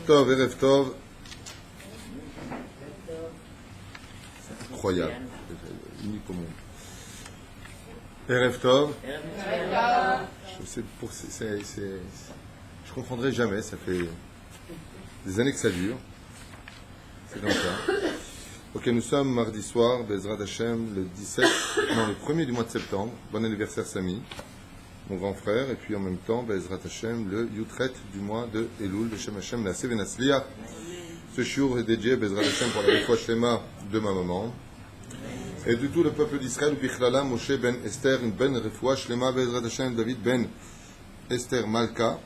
Tov, Erev Tov. C'est incroyable. Unique au monde. Erev Tov. Je comprendrai jamais, ça fait des années que ça dure. C'est comme ça. Ok, nous sommes mardi soir, Bezrat Hashem, le 1er du mois de septembre. Bon anniversaire Samy, mon grand frère. Et puis en même temps, Bezrat Hashem, le Yutret du mois de Elul, de Shem Hashem, la Sevenaslia. Ce shiur est dédié, Bezrat Hashem, pour la Refoua Shlema de ma maman. Et de tout le peuple d'Israël, Bichlala, Moshe ben Esther, ben Refoua Shlema, Bezrat Hashem, David ben Esther Malka.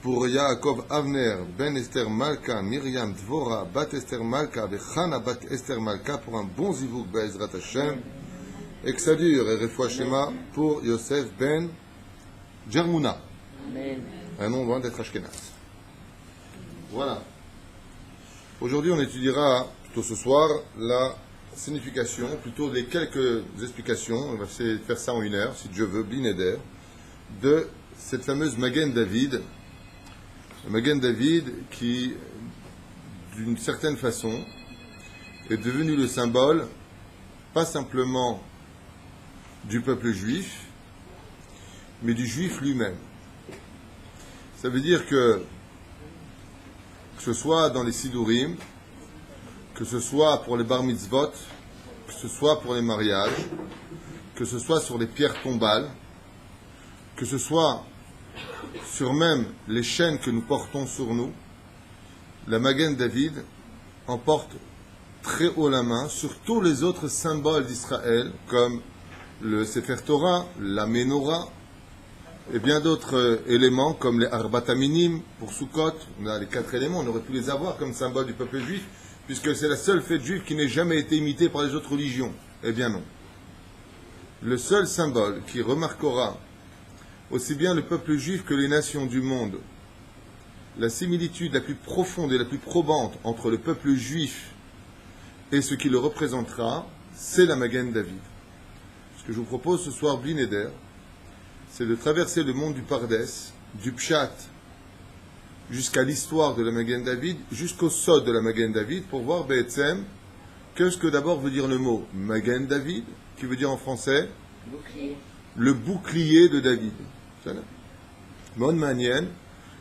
Pour Yaakov Avner, Ben Esther Malka, Myriam Dvora, Bat Esther Malka, Chana Bat Esther Malka, pour un bon zivouk Be'ezrat Hashem, et que ça dure, et Refoua Shema pour Yosef Ben Jermouna. Un nom loin d'être Ashkenaz. Voilà. Aujourd'hui, on étudiera, plutôt ce soir, la signification, plutôt les quelques explications, on va essayer de faire ça en 1 heure, si Dieu veut, Blineder, de cette fameuse Magen David. Magen David qui, d'une certaine façon, est devenu le symbole, pas simplement du peuple juif, mais du juif lui-même. Ça veut dire que ce soit dans les Sidurim, que ce soit pour les bar mitzvot, que ce soit pour les mariages, que ce soit sur les pierres tombales, que ce soit sur même les chaînes que nous portons sur nous, la Magen David emporte très haut la main sur tous les autres symboles d'Israël, comme le Sefer Torah, la Menorah, et bien d'autres éléments, comme les Arbat Aminim pour Sukkot. On a les 4 éléments, on aurait pu les avoir comme symbole du peuple juif, puisque c'est la seule fête juive qui n'ait jamais été imitée par les autres religions. Eh bien non. Le seul symbole qui remarquera aussi bien le peuple juif que les nations du monde, la similitude la plus profonde et la plus probante entre le peuple juif et ce qui le représentera, c'est la Magen David. Ce que je vous propose ce soir, Blineder, c'est de traverser le monde du Pardès, du Pshat, jusqu'à l'histoire de la Magen David, jusqu'au sod de la Magen David, pour voir Be'etzem, qu'est-ce que d'abord veut dire le mot Magen David, qui veut dire en français bouclier. Le bouclier de David. Bonne manière.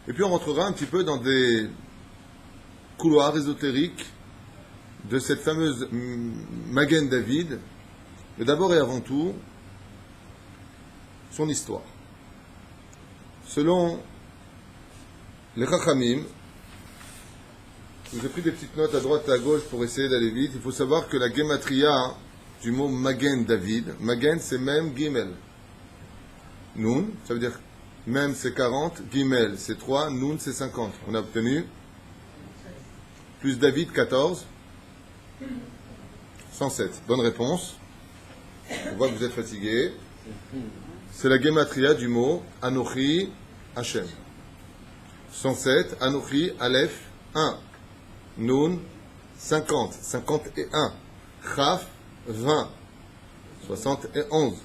Et puis on rentrera un petit peu dans des couloirs ésotériques de cette fameuse Magen David, mais d'abord et avant tout, son histoire. Selon les Chachamim, je vous ai pris des petites notes à droite et à gauche pour essayer d'aller vite. Il faut savoir que la gematria du mot Magen David, Magen c'est même Gimel. Nun, ça veut dire même c'est 40, Gimel c'est 3, Nun c'est 50. On a obtenu plus David 14, 107. Bonne réponse. On voit que vous êtes fatigué. C'est la gematria du mot Anochi Hashem. 107, Anochi Aleph 1, Nun 50, 51, Chaf 20, 71,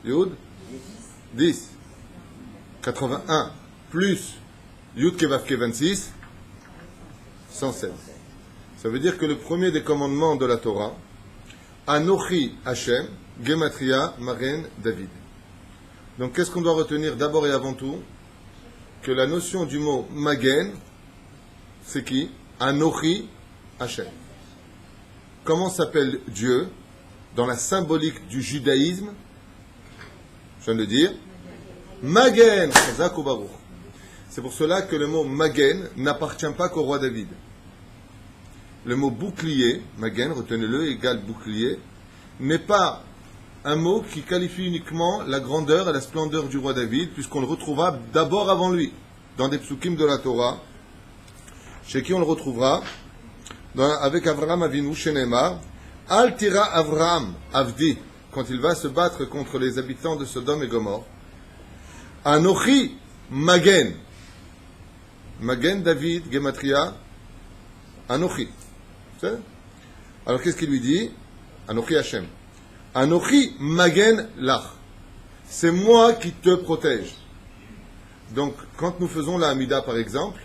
Yud 10, 81, plus Yud Kevavke 26, 107. Ça veut dire que le premier des commandements de la Torah, Anochi Hashem, Gematria Magen David. Donc qu'est-ce qu'on doit retenir d'abord et avant tout? Que la notion du mot Magen, c'est qui? Anochi Hashem. Comment s'appelle Dieu dans la symbolique du judaïsme? Je viens de le dire. Magen, Chazak ou Baruch. C'est pour cela que le mot Magen n'appartient pas qu'au roi David. Le mot bouclier, Magen, retenez-le, égale bouclier, n'est pas un mot qui qualifie uniquement la grandeur et la splendeur du roi David, puisqu'on le retrouvera d'abord avant lui, dans des psukim de la Torah, chez qui on le retrouvera avec Avraham Avinu, chez Neymar, Al tira Avraham, Avdi, quand il va se battre contre les habitants de Sodome et Gomorre. Anochi Magen. Magen David, Gematria, Anochi. Alors qu'est-ce qu'il lui dit? Anochi Hashem. Anochi Magen Lach. C'est moi qui te protège. Donc, quand nous faisons la Hamida, par exemple,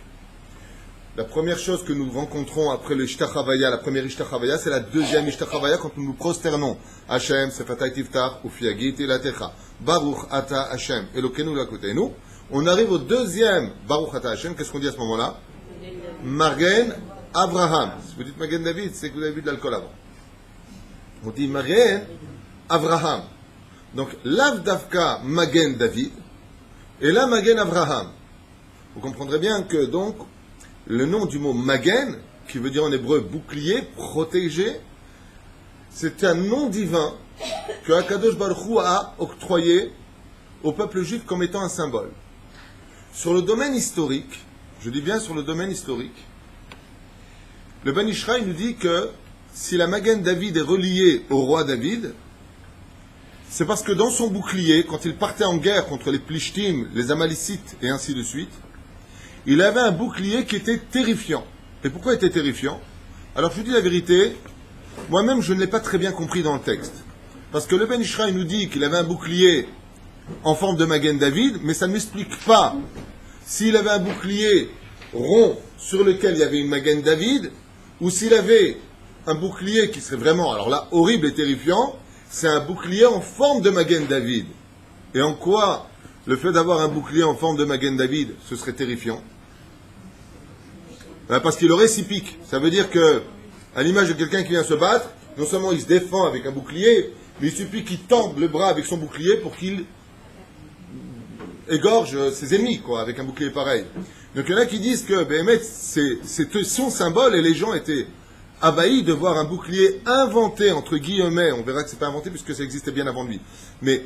la première chose que nous rencontrons après le Ishtachavaya, la première Ishtachavaya, c'est la deuxième Ishtachavaya quand nous nous prosternons. Hashem, Sefatay Tiftar, Ufiagit Ilatecha. Baruch Ata Hashem, Elokeinu Lakotenu. On arrive au deuxième Baruch Ata Hashem. Qu'est-ce qu'on dit à ce moment-là? Magen Avraham. Si vous dites Magen David, c'est que vous avez bu de l'alcool avant. On dit Magen Avraham. Donc, Lav Davka Magen David et là Magen Avraham. Vous comprendrez bien que donc, le nom du mot Magen, qui veut dire en hébreu bouclier, protégé, c'est un nom divin que Akadosh Baruch Hu a octroyé au peuple juif comme étant un symbole. Sur le domaine historique, je dis bien sur le domaine historique, le Ben Ishraï nous dit que si la Magen David est reliée au roi David, c'est parce que dans son bouclier, quand il partait en guerre contre les Plishtim, les Amalicites et ainsi de suite, il avait un bouclier qui était terrifiant. Et pourquoi il était terrifiant? Alors je vous dis la vérité, moi-même je ne l'ai pas très bien compris dans le texte. Parce que le Ben Ishraï nous dit qu'il avait un bouclier en forme de Magen David, mais ça ne m'explique pas s'il avait un bouclier rond sur lequel il y avait une Magen David, ou s'il avait un bouclier qui serait vraiment, alors là, horrible et terrifiant, c'est un bouclier en forme de Magen David. Et en quoi le fait d'avoir un bouclier en forme de Magen David, ce serait terrifiant? Parce qu'il aurait 6 pics. Ça veut dire que, à l'image de quelqu'un qui vient se battre, non seulement il se défend avec un bouclier, mais il suffit qu'il tende le bras avec son bouclier pour qu'il égorge ses ennemis, quoi, avec un bouclier pareil. Donc il y en a qui disent que Béhémet, c'est son symbole, et les gens étaient abahis de voir un bouclier inventé, entre guillemets, on verra que c'est pas inventé puisque ça existait bien avant lui, mais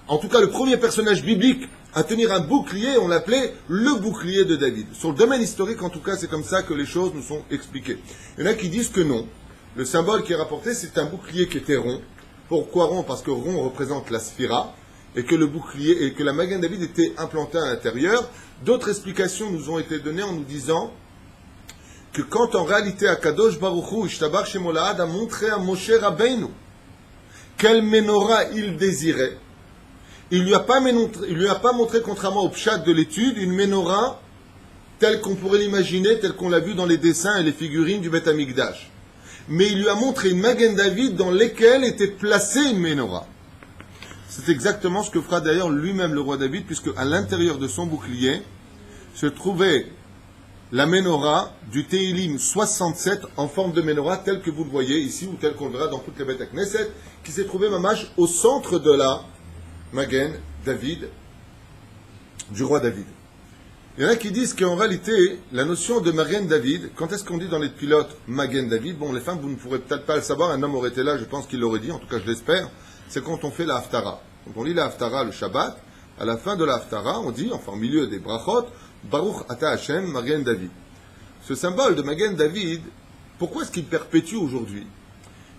en tout cas le premier personnage biblique à tenir un bouclier, on l'appelait le bouclier de David. Sur le domaine historique, en tout cas, c'est comme ça que les choses nous sont expliquées. Il y en a qui disent que non. Le symbole qui est rapporté, c'est un bouclier qui était rond. Pourquoi rond? Parce que rond représente la sphira, et que le bouclier, et que la Magen David était implantée à l'intérieur. D'autres explications nous ont été données en nous disant que quand en réalité Akadosh Baruch Hu, Ishtabar Shemolahad, a montré à Moshe Rabbeinu quel menorah il désirait, il lui a pas montré, contrairement au pshat de l'étude, une menorah telle qu'on pourrait l'imaginer, telle qu'on l'a vu dans les dessins et les figurines du Beth Amikdash. Mais il lui a montré une Magen David dans lesquelles était placée une menorah. C'est exactement ce que fera d'ailleurs lui-même le roi David, puisque à l'intérieur de son bouclier se trouvait la menorah du Teilim 67 en forme de menorah, telle que vous le voyez ici, ou telle qu'on le verra dans toutes les Beth Knesset, qui s'est trouvée mamash au centre de la Magen David, du roi David. Il y en a qui disent qu'en réalité, la notion de Magen David, quand est-ce qu'on dit dans les pilotes Magen David? Bon, les femmes, vous ne pourrez peut-être pas le savoir, un homme aurait été là, je pense qu'il l'aurait dit, en tout cas je l'espère, c'est quand on fait la Haftara. Quand on lit la Haftara le Shabbat, à la fin de la Haftara, on dit, enfin au milieu des brachot, Baruch Ata Hashem Magen David. Ce symbole de Magen David, pourquoi est-ce qu'il perpétue aujourd'hui?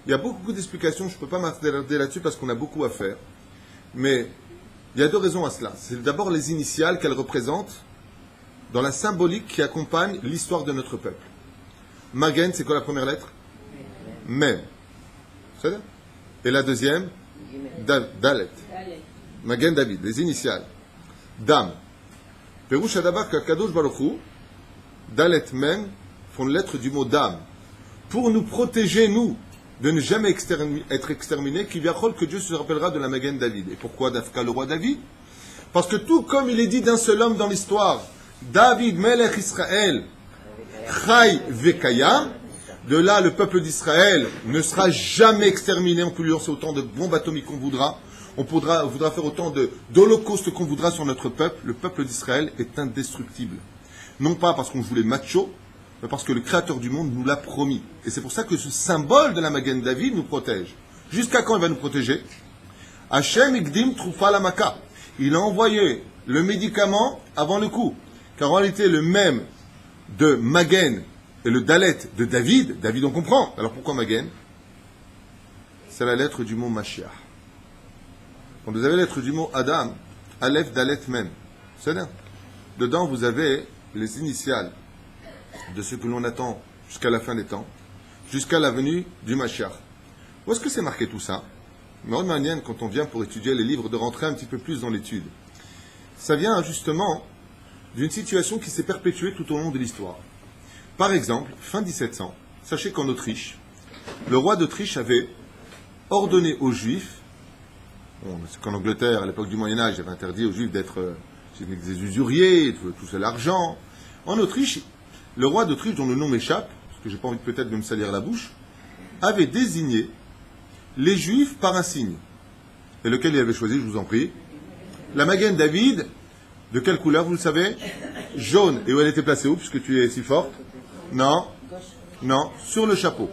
Il y a beaucoup d'explications, je ne peux pas m'attarder là-dessus parce qu'on a beaucoup à faire. Mais il y a 2 raisons à cela. C'est d'abord les initiales qu'elles représentent dans la symbolique qui accompagne l'histoire de notre peuple. Magen, c'est quoi la première lettre? Mem. C'est ça? Et la deuxième? Dalet. Magen David, les initiales. Dam. Perouche Adabar Kakadosh Baruch Hu, Dalet Mem font lettre du mot Dam. Pour nous protéger, nous, de ne jamais être exterminés, qui viachol que Dieu se rappellera de la Magen David. Et pourquoi Dafka, le roi David? Parce que tout comme il est dit d'un seul homme dans l'histoire, David Melech Israël, Chai Vekayam, de là le peuple d'Israël ne sera jamais exterminé, on peut lui lancer autant de bombes atomiques qu'on voudra, on voudra faire autant d'holocaustes qu'on voudra sur notre peuple, le peuple d'Israël est indestructible. Non pas parce qu'on voulait macho, mais parce que le Créateur du monde nous l'a promis. Et c'est pour ça que ce symbole de la Magen David nous protège. Jusqu'à quand il va nous protéger? Hashem Igdim Trufa Lamaka. Il a envoyé le médicament avant le coup. Car en réalité, le même de Magen et le Dalet de David, David on comprend. Alors pourquoi Magen? C'est la lettre du mot Mashiach. Quand vous avez la lettre du mot Adam, Aleph, Dalet, Mem. C'est là. Dedans, vous avez les initiales de ce que l'on attend jusqu'à la fin des temps, jusqu'à la venue du Mashiach. Où est-ce que c'est marqué tout ça? Mais de manière, quand on vient pour étudier les livres, de rentrer un petit peu plus dans l'étude. ça vient justement d'une situation qui s'est perpétuée tout au long de l'histoire. Par exemple, fin 1700, sachez qu'en Autriche, le roi d'Autriche avait ordonné aux Juifs, c'est qu'en Angleterre, à l'époque du Moyen-Âge, il avait interdit aux Juifs d'être des usuriers, de toucher l'argent. En Autriche, le roi d'Autriche, dont le nom m'échappe, parce que j'ai pas envie peut-être de me salir la bouche, avait désigné les Juifs par un signe. Et lequel il avait choisi, je vous en prie? La Magen David, de quelle couleur, vous le savez? Jaune. Et où elle était placée où, puisque tu es si forte? Non, non, sur le chapeau.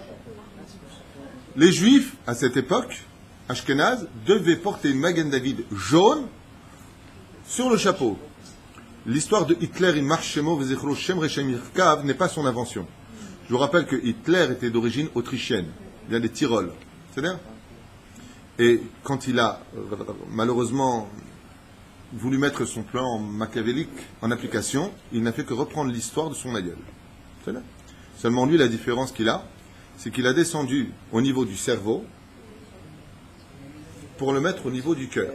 Les Juifs, à cette époque, Ashkenaz, devaient porter une Magen David jaune sur le chapeau. L'histoire de Hitler, n'est pas son invention. Je vous rappelle que Hitler était d'origine autrichienne, il vient des Tyrol. C'est-à-dire? Et quand il a malheureusement voulu mettre son plan machiavélique en application, il n'a fait que reprendre l'histoire de son aïeul. C'est-à-dire? Seulement lui, la différence qu'il a, c'est qu'il a descendu au niveau du cerveau pour le mettre au niveau du cœur.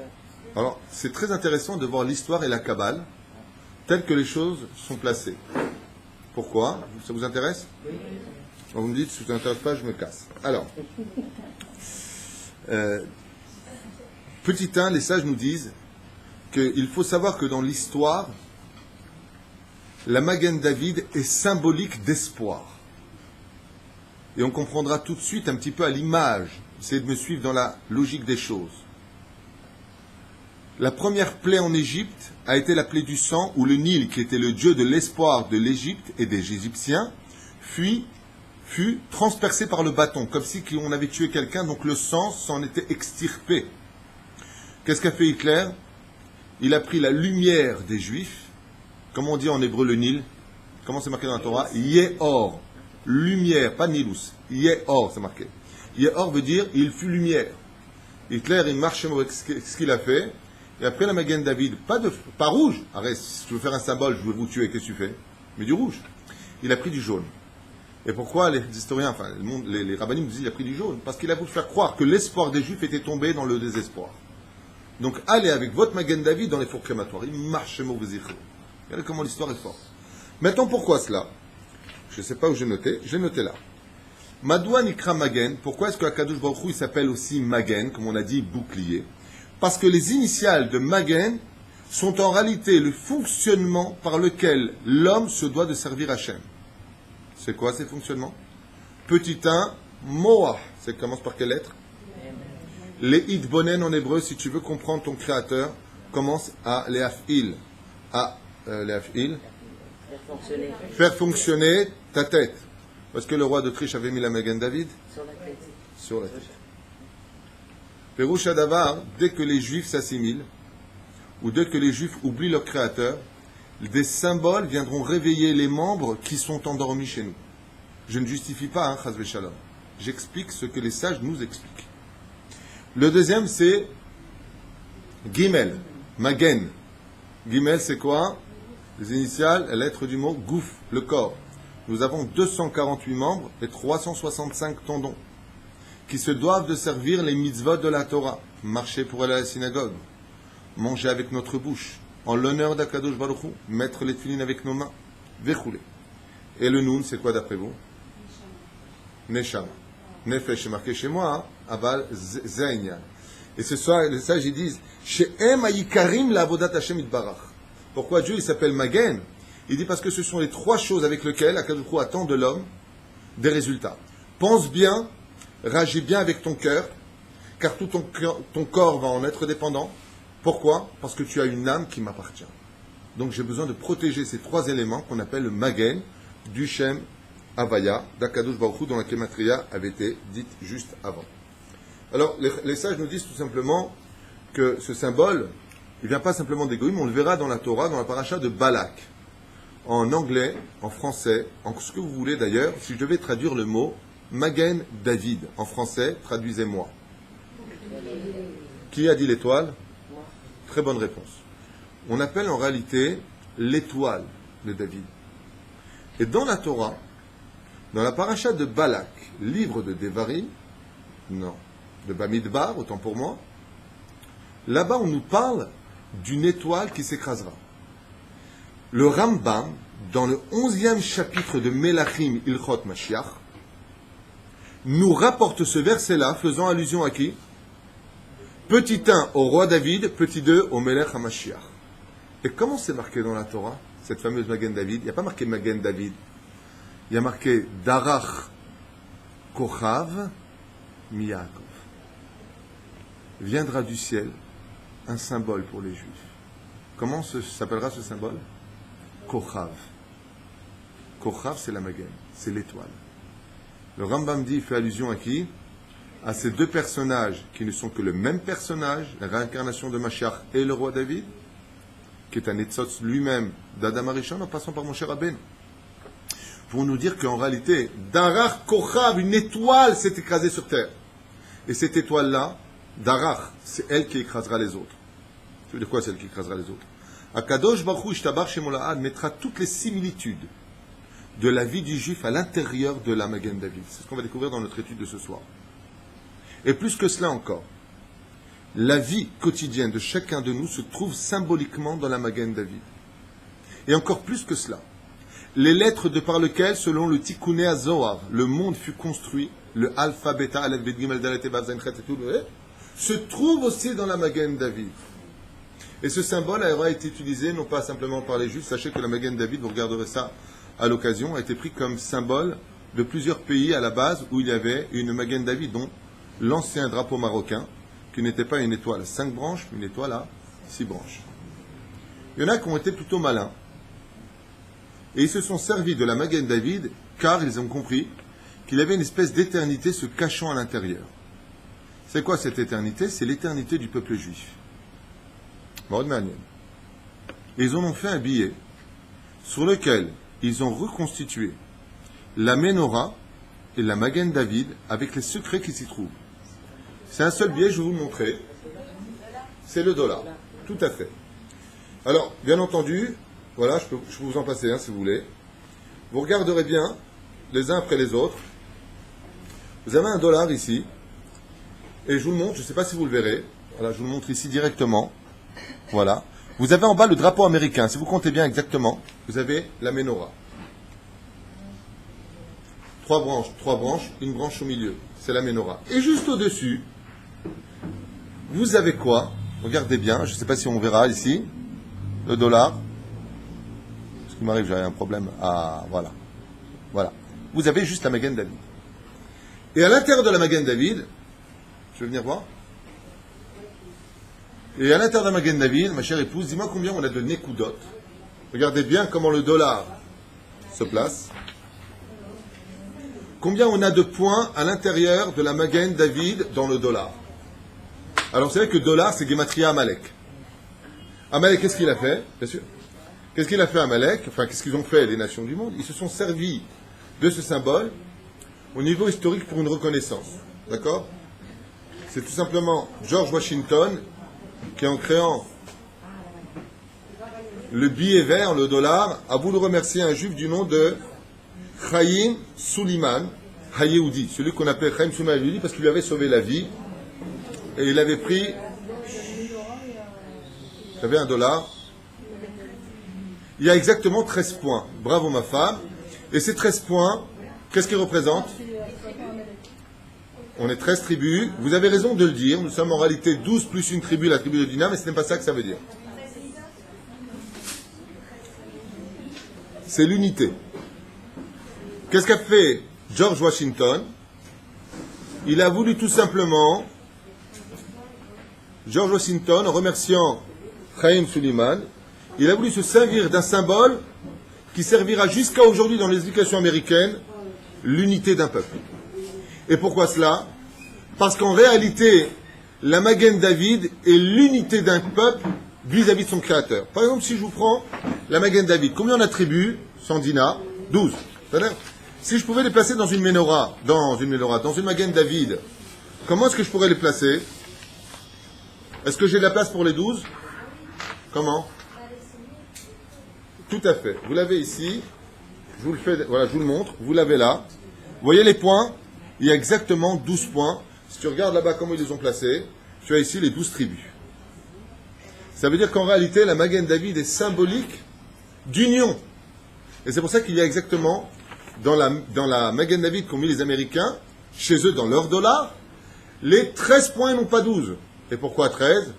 Alors, c'est très intéressant de voir l'histoire et la Kabbale telles que les choses sont placées. Pourquoi? Ça vous intéresse? Vous me dites, si ça ne vous intéresse pas, je me casse. Alors, petit 1, les sages nous disent qu'il faut savoir que dans l'histoire, la Magen David est symbolique d'espoir. Et on comprendra tout de suite un petit peu à l'image. Essayez de me suivre dans la logique des choses. La première plaie en Égypte a été la plaie du sang, où le Nil, qui était le dieu de l'espoir de l'Égypte et des Égyptiens, fut transpercé par le bâton, comme si on avait tué quelqu'un, donc le sang s'en était extirpé. Qu'est-ce qu'a fait Hitler? Il a pris la lumière des Juifs. Comment on dit en hébreu le Nil? Comment c'est marqué dans la Torah? Yehor. Lumière, pas Nilus. Yehor, c'est marqué. Yehor veut dire il fut lumière. Hitler, il marche avec ce qu'il a fait. Et après la Magen David, pas rouge. Arrête, si tu veux faire un symbole, je veux vous tuer, qu'est-ce que tu fais? Mais du rouge. Il a pris du jaune. Et pourquoi les historiens, enfin les rabbinim disent qu'il a pris du jaune? Parce qu'il a voulu faire croire que l'espoir des Juifs était tombé dans le désespoir. Donc allez avec votre Magen David dans les fours crématoires. Il marche mauvais. Regardez comment l'histoire est forte. Maintenant, pourquoi cela? Je ne sais pas où j'ai noté. J'ai noté là. Madouan Ikra Magen. Pourquoi est-ce que Akadosh Baruch Hu, il s'appelle aussi Magen, comme on a dit, bouclier? Parce que les initiales de Magen sont en réalité le fonctionnement par lequel l'homme se doit de servir Hachem. C'est quoi ces fonctionnements? Petit 1, Moah. Ça commence par quelle lettre? Les Idbonen en hébreu, si tu veux comprendre ton créateur, commence à Léafil. Faire fonctionner ta tête. Parce que le roi d'Autriche avait mis la Magen David Sur la tête. sur la tête. Pérouche Adavar, dès que les Juifs s'assimilent, ou dès que les Juifs oublient leur créateur, des symboles viendront réveiller les membres qui sont endormis chez nous. Je ne justifie pas, Chas v'Shalom. J'explique ce que les sages nous expliquent. Le deuxième, c'est Gimel, Magen. Gimel, c'est quoi? Les initiales, la lettre du mot Gouf, le corps. Nous avons 248 membres et 365 tendons qui se doivent de servir les mitzvot de la Torah. Marcher pour aller à la synagogue, manger avec notre bouche, en l'honneur d'Akadosh Baruch Hu, mettre les tefilines avec nos mains, véchoulé. Et le Noun, c'est quoi d'après vous? Neshama. Nefesh, c'est marqué chez moi, hein? Aval Zeynyan. Et ce soir, les sages, ils disent She'em ayikarim la avodat Hashem itbarach. Pourquoi Dieu, il s'appelle Magen? Il dit parce que ce sont les trois choses avec lesquelles Akadosh Baruch Hu attend de l'homme des résultats. Pense bien, réagis bien avec ton cœur, car tout ton corps va en être dépendant. Pourquoi? Parce que tu as une âme qui m'appartient. Donc j'ai besoin de protéger ces trois éléments qu'on appelle le Magen du Shem Havaya d'Akadosh Baruch Hu, dont la Kematria avait été dite juste avant. Alors les sages nous disent tout simplement que ce symbole, il ne vient pas simplement des Goïm, on le verra dans la Torah, dans la paracha de Balak. En anglais, en français, en ce que vous voulez d'ailleurs, si je devais traduire le mot Magen David en français, traduisez-moi. Qui a dit l'étoile? Très bonne réponse. On appelle en réalité l'étoile de David. Et dans la Torah, dans la paracha de Balak, livre de Devarim, non, de Bamidbar, autant pour moi, là-bas on nous parle d'une étoile qui s'écrasera. Le Rambam, dans le 11e chapitre de Melachim Ilchot Mashiach, nous rapporte ce verset-là, faisant allusion à qui? Petit 1 au roi David, petit 2 au Melech HaMashiach. Et comment c'est marqué dans la Torah, cette fameuse Magen David? Il n'y a pas marqué Magen David. Il y a marqué Darach Kochav Miyakov. Viendra du ciel un symbole pour les Juifs. Comment s'appellera ce symbole? Kochav. Kochav, c'est la Magen, c'est l'étoile. Le Rambam dit, il fait allusion à qui? À ces deux personnages qui ne sont que le même personnage, la réincarnation de Mashiach et le roi David, qui est un Etzotz lui-même d'Adam Arishon en passant par Moshe Rabbeinu. Pour nous dire qu'en réalité, Darach Kochav, une étoile s'est écrasée sur terre. Et cette étoile-là, Darach, c'est elle qui écrasera les autres. Ça veut dire quoi, celle qui écrasera les autres? Akadosh Baruch Hu Ishtabar Shemola'ad mettra toutes les similitudes de la vie du juif à l'intérieur de la Magen David. C'est ce qu'on va découvrir dans notre étude de ce soir. Et plus que cela encore, la vie quotidienne de chacun de nous se trouve symboliquement dans la Magen David. Et encore plus que cela, les lettres de par lesquelles, selon le Tikkuné HaZohar, le monde fut construit, le Alpha, Beta, Aleph, Bet, Gimel, Dalet, Vav, Zayin, Chet et tout, se trouve aussi dans la Magen David. Et ce symbole aura été utilisé non pas simplement par les Juifs. Sachez que la Magen David, vous regarderez ça à l'occasion, a été pris comme symbole de plusieurs pays à la base où il y avait une Magen David, dont l'ancien drapeau marocain, qui n'était pas une étoile à 5 branches, mais une étoile à 6 branches. Il y en a qui ont été plutôt malins, et ils se sont servis de la Magen David, car ils ont compris qu'il y avait une espèce d'éternité se cachant à l'intérieur. C'est quoi cette éternité? C'est l'éternité du peuple juif. Et ils en ont fait un billet sur lequel ils ont reconstitué la Ménorah et la Magen David avec les secrets qui s'y trouvent. C'est un seul billet, je vais vous le montrer. C'est le dollar. Tout à fait. Alors, bien entendu, voilà, je peux vous en passer un si vous voulez. Vous regarderez bien, les uns après les autres. Vous avez un dollar ici. Et je vous le montre, je ne sais pas si vous le verrez. Voilà, je vous le montre ici directement. Voilà. Vous avez en bas le drapeau américain. Si vous comptez bien exactement, vous avez la Ménorah. 3 branches, une branche au milieu. C'est la Ménorah. Et juste au-dessus, vous avez quoi? Regardez bien, je ne sais pas si on verra ici, le dollar. Ce qui m'arrive, j'ai un problème. Ah, voilà. Voilà. Vous avez juste la Magen David. Et à l'intérieur de la Magen David, je vais venir voir. Et à l'intérieur de la Magen David, ma chère épouse, dis-moi combien on a de Nekudot. Regardez bien comment le dollar se place. Combien on a de points à l'intérieur de la Magen David dans le dollar. Alors vous savez que le dollar, c'est Gematria Amalek. Amalek, qu'est-ce qu'il a fait? Bien sûr. Qu'est-ce qu'il a fait Amalek? Enfin, qu'est-ce qu'ils ont fait les nations du monde? Ils se sont servis de ce symbole au niveau historique pour une reconnaissance. D'accord? C'est tout simplement George Washington qui, en créant le billet vert, le dollar, a voulu remercier un juif du nom de Chaim Suliman, Hayehoudi, celui qu'on appelle Chaim Suliman Hayehoudi parce qu'il lui avait sauvé la vie. Et il avait pris, vous savez, un dollar. Il y a exactement 13 points. Bravo ma femme. Et ces 13 points, qu'est-ce qu'ils représentent? On est 13 tribus. Vous avez raison de le dire. Nous sommes en réalité 12 plus une tribu, la tribu de Dina, mais ce n'est pas ça que ça veut dire. C'est l'unité. Qu'est-ce qu'a fait George Washington? Il a voulu tout simplement, George Washington, en remerciant Chaim Suliman, il a voulu se servir d'un symbole qui servira jusqu'à aujourd'hui dans les éducations américaines, l'unité d'un peuple. Et pourquoi cela? Parce qu'en réalité, la Magen David est l'unité d'un peuple vis-à-vis de son créateur. Par exemple, si je vous prends la Magen David, combien on attribue? 100 dinars, 12. C'est-à-dire, si je pouvais les placer dans une Ménorah, dans une Magen David, comment est-ce que je pourrais les placer? Est-ce que j'ai de la place pour les 12? Comment? Tout à fait. Vous l'avez ici. Je vous le fais, voilà, je vous le montre. Vous l'avez là. Vous voyez les points? Il y a exactement 12 points. Si tu regardes là-bas comment ils les ont placés, tu as ici les 12 tribus. Ça veut dire qu'en réalité, la Magen David est symbolique d'union. Et c'est pour ça qu'il y a exactement, dans la Magen David qu'ont mis les Américains, chez eux, dans leur dollar, les 13 points et non pas 12. Et pourquoi 13?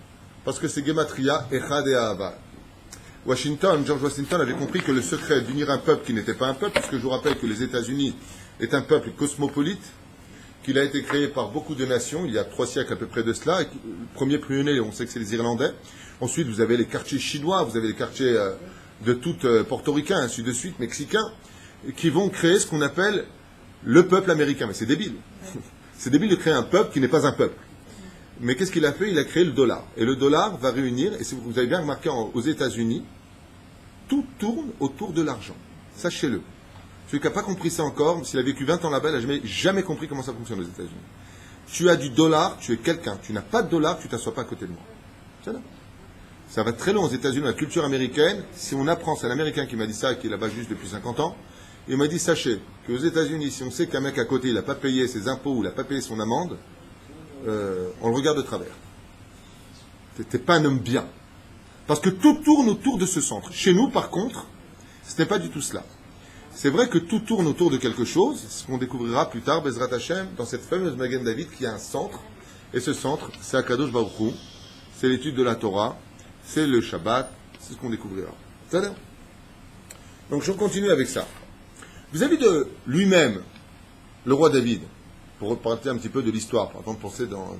Parce que c'est Gematria Echad et Ahava. George Washington avait compris que le secret d'unir un peuple qui n'était pas un peuple, puisque je vous rappelle que les États-Unis est un peuple cosmopolite, qu'il a été créé par beaucoup de nations, il y a 3 siècles à peu près de cela. Et le premier pionnier, on sait que c'est les Irlandais. Ensuite, vous avez les quartiers chinois, vous avez les quartiers de tout portoricains, ainsi de suite, mexicains, qui vont créer ce qu'on appelle le peuple américain. Mais c'est débile. C'est débile de créer un peuple qui n'est pas un peuple. Mais qu'est-ce qu'il a fait? Il a créé le dollar. Et le dollar va réunir, et si vous avez bien remarqué aux États-Unis, tout tourne autour de l'argent. Sachez-le. Celui qui n'a pas compris ça encore, s'il a vécu 20 ans là-bas, il n'a jamais compris comment ça fonctionne aux États-Unis. Tu as du dollar, tu es quelqu'un. Tu n'as pas de dollar, tu ne t'assois pas à côté de moi. C'est là. Ça va très long aux États-Unis, la culture américaine. Si on apprend, c'est un Américain qui m'a dit ça, qui est là-bas juste depuis 50 ans. Il m'a dit, sachez qu'aux États-Unis, si on sait qu'un mec à côté, il n'a pas payé ses impôts ou il n'a pas payé son amende, on le regarde de travers. T'es pas un homme bien. Parce que tout tourne autour de ce centre. Chez nous, par contre, ce n'est pas du tout cela. C'est vrai que tout tourne autour de quelque chose, ce qu'on découvrira plus tard, Bezrat Hashem, dans cette fameuse Magen David, qui a un centre. Et ce centre, c'est Akadosh Baruch Hu, c'est l'étude de la Torah, c'est le Shabbat, c'est ce qu'on découvrira. C'est-à-dire. Donc je continue avec ça. Vis-à-vis de lui-même, le roi David, pour repartir un petit peu de l'histoire, avant de penser dans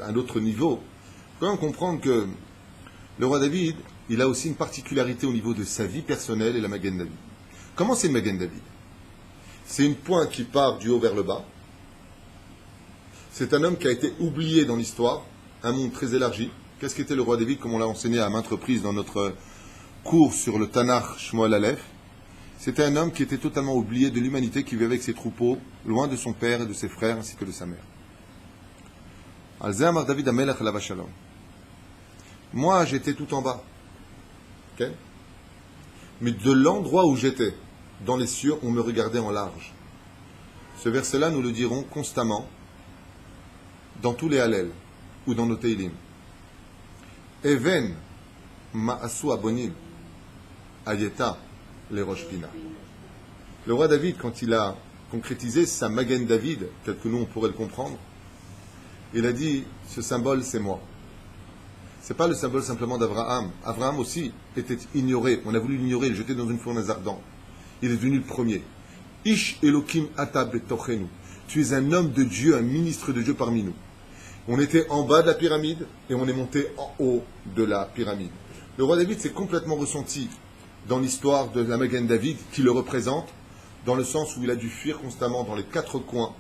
un autre niveau, il faut quand même comprendre que le roi David, il a aussi une particularité au niveau de sa vie personnelle et la Magen David. Comment c'est le Magen David? C'est une pointe qui part du haut vers le bas. C'est un homme qui a été oublié dans l'histoire, un monde très élargi. Qu'est-ce qu'était le roi David, comme on l'a enseigné à maintes reprises dans notre cours sur le Tanakh Shmuel Aleph? C'était un homme qui était totalement oublié de l'humanité, qui vivait avec ses troupeaux, loin de son père et de ses frères, ainsi que de sa mère. Al-Zé Amar David Amelech Alav Shalom. Moi, j'étais tout en bas. Okay? Mais de l'endroit où j'étais, dans les cieux, on me regardait en large. Ce verset-là, nous le dirons constamment, dans tous les Hallel, ou dans nos Teilim. Even ma'asu abonim ayeta les Rosh Pina. Le roi David, quand il a concrétisé sa Magen David, tel que nous on pourrait le comprendre, il a dit, ce symbole c'est moi. Ce n'est pas le symbole simplement d'Abraham. Abraham aussi était ignoré. On a voulu l'ignorer, le jeter dans une fournaise ardente. Il est devenu le premier. Ish Elokim Atab Tochenu. Tu es un homme de Dieu, un ministre de Dieu parmi nous. On était en bas de la pyramide et on est monté en haut de la pyramide. Le roi David s'est complètement ressenti dans l'histoire de la Magen David qui le représente, dans le sens où il a dû fuir constamment dans les 4 coins,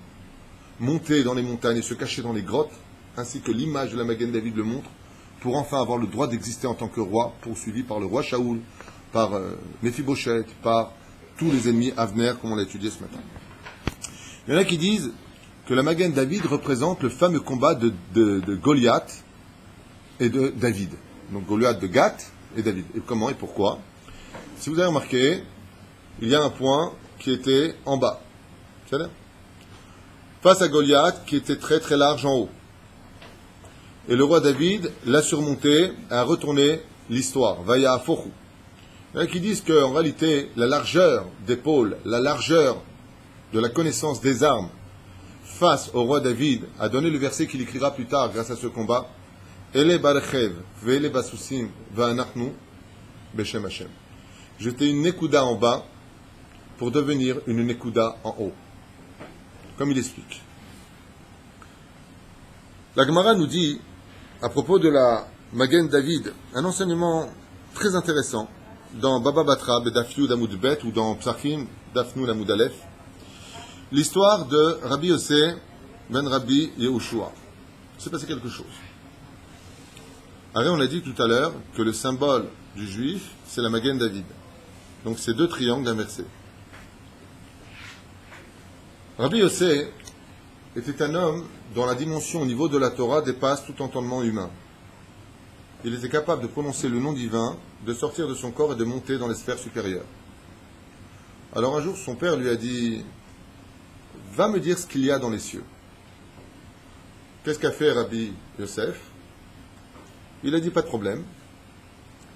monter dans les montagnes et se cacher dans les grottes, ainsi que l'image de la Magen David le montre, pour enfin avoir le droit d'exister en tant que roi, poursuivi par le roi Shaoul, par Mephibosheth, par tous les ennemis Avner, comme on l'a étudié ce matin. Il y en a qui disent que la Magen David représente le fameux combat de Goliath et de David. Donc Goliath de Gath et David. Et comment et pourquoi? Si vous avez remarqué, il y a un point qui était en bas. C'est-à-dire face à Goliath qui était très très large en haut. Et le roi David l'a surmonté, a retourné l'histoire. Vaya Afochu. Il y en a qui disent qu'en réalité, la largeur d'épaule, la largeur de la connaissance des armes face au roi David a donné le verset qu'il écrira plus tard grâce à ce combat. Ele barechev ve'ele basusim ve'anachnu beshem Hashem. J'étais une Nekuda en bas pour devenir une Nekuda en haut. Comme il explique. La Gemara nous dit, à propos de la Magen David, un enseignement très intéressant dans Baba Batra, Bedaf Yud Amud Bet, ou dans Psachim, Daf Nun Amud Aleph, l'histoire de Rabbi Yossé ben Rabbi Yehoshua. Il s'est passé quelque chose. Alors on a dit tout à l'heure que le symbole du juif, c'est la Magen David. Donc c'est 2 triangles inversés. Rabbi Yossé était un homme dont la dimension au niveau de la Torah dépasse tout entendement humain. Il était capable de prononcer le nom divin, de sortir de son corps et de monter dans les sphères supérieures. Alors un jour, son père lui a dit « Va me dire ce qu'il y a dans les cieux. » Qu'est-ce qu'a fait Rabbi Yosef? Il a dit « Pas de problème.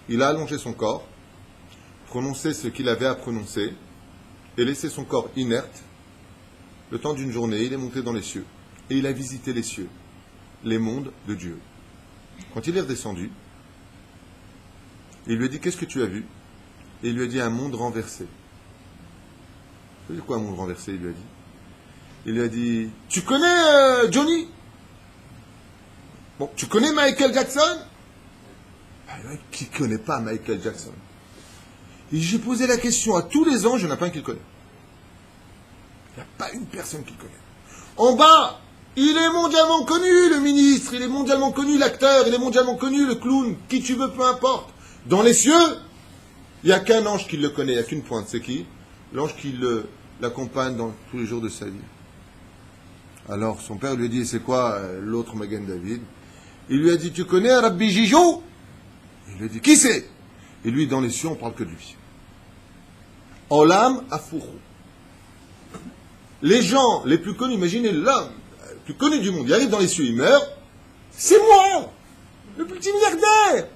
il a allongé son corps, prononcé ce qu'il avait à prononcer, et laissé son corps inerte. Le temps d'une journée, il est monté dans les cieux, et il a visité les cieux, les mondes de Dieu. Quand il est redescendu, il lui a dit, qu'est-ce que tu as vu? Et il lui a dit, un monde renversé. Ça veut dire quoi un monde renversé, il lui a dit? Il lui a dit, tu connais Johnny? Bon, tu connais Michael Jackson? Qui ne connaît pas Michael Jackson? Et j'ai posé la question à tous les anges, il n'y en a pas un qui le connaît. Il n'y a pas une personne qui le connaît. En bas, il est mondialement connu, le ministre, il est mondialement connu, l'acteur, il est mondialement connu, le clown, qui tu veux, peu importe. Dans les cieux, il n'y a qu'un ange qui le connaît, il n'y a qu'une pointe, c'est qui? L'ange qui l'accompagne dans tous les jours de sa vie. Alors son père lui a dit, c'est quoi l'autre Magen David? Il lui a dit, tu connais Rabbi Jijou? Il lui a dit, qui c'est? Et lui, dans les cieux, on ne parle que de lui. Olam Afourou. Les gens les plus connus, imaginez l'homme le plus connu du monde, il arrive dans les cieux, il meurt, c'est moi, le multimilliardaire.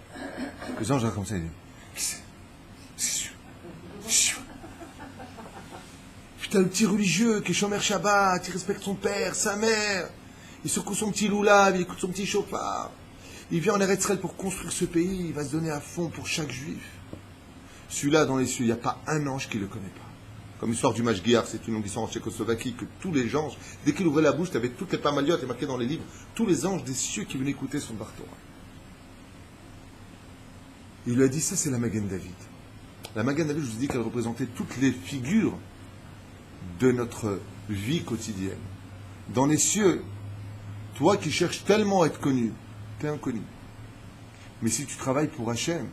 Les anges comme ça, ils disent, qui c'est? Putain, le petit religieux qui est Shomer Shabbat, il respecte son père, sa mère, il secoue son petit loulav, il écoute son petit chauffard. Il vient en Eretz Israël pour construire ce pays, il va se donner à fond pour chaque juif. Celui-là, dans les cieux, il n'y a pas un ange qui ne le connaît pas. Comme l'histoire du Mashgiach, c'est une longue histoire en Tchécoslovaquie, que tous les anges, dès qu'il ouvrait la bouche, avec toutes les pamaliotes, et marqué dans les livres, tous les anges des cieux qui venaient écouter son Bar Torah. Il lui a dit, ça c'est la Magen David. La Magen David, je vous ai dit qu'elle représentait toutes les figures de notre vie quotidienne. Dans les cieux, toi qui cherches tellement à être connu, t'es inconnu. Mais si tu travailles pour Hachem,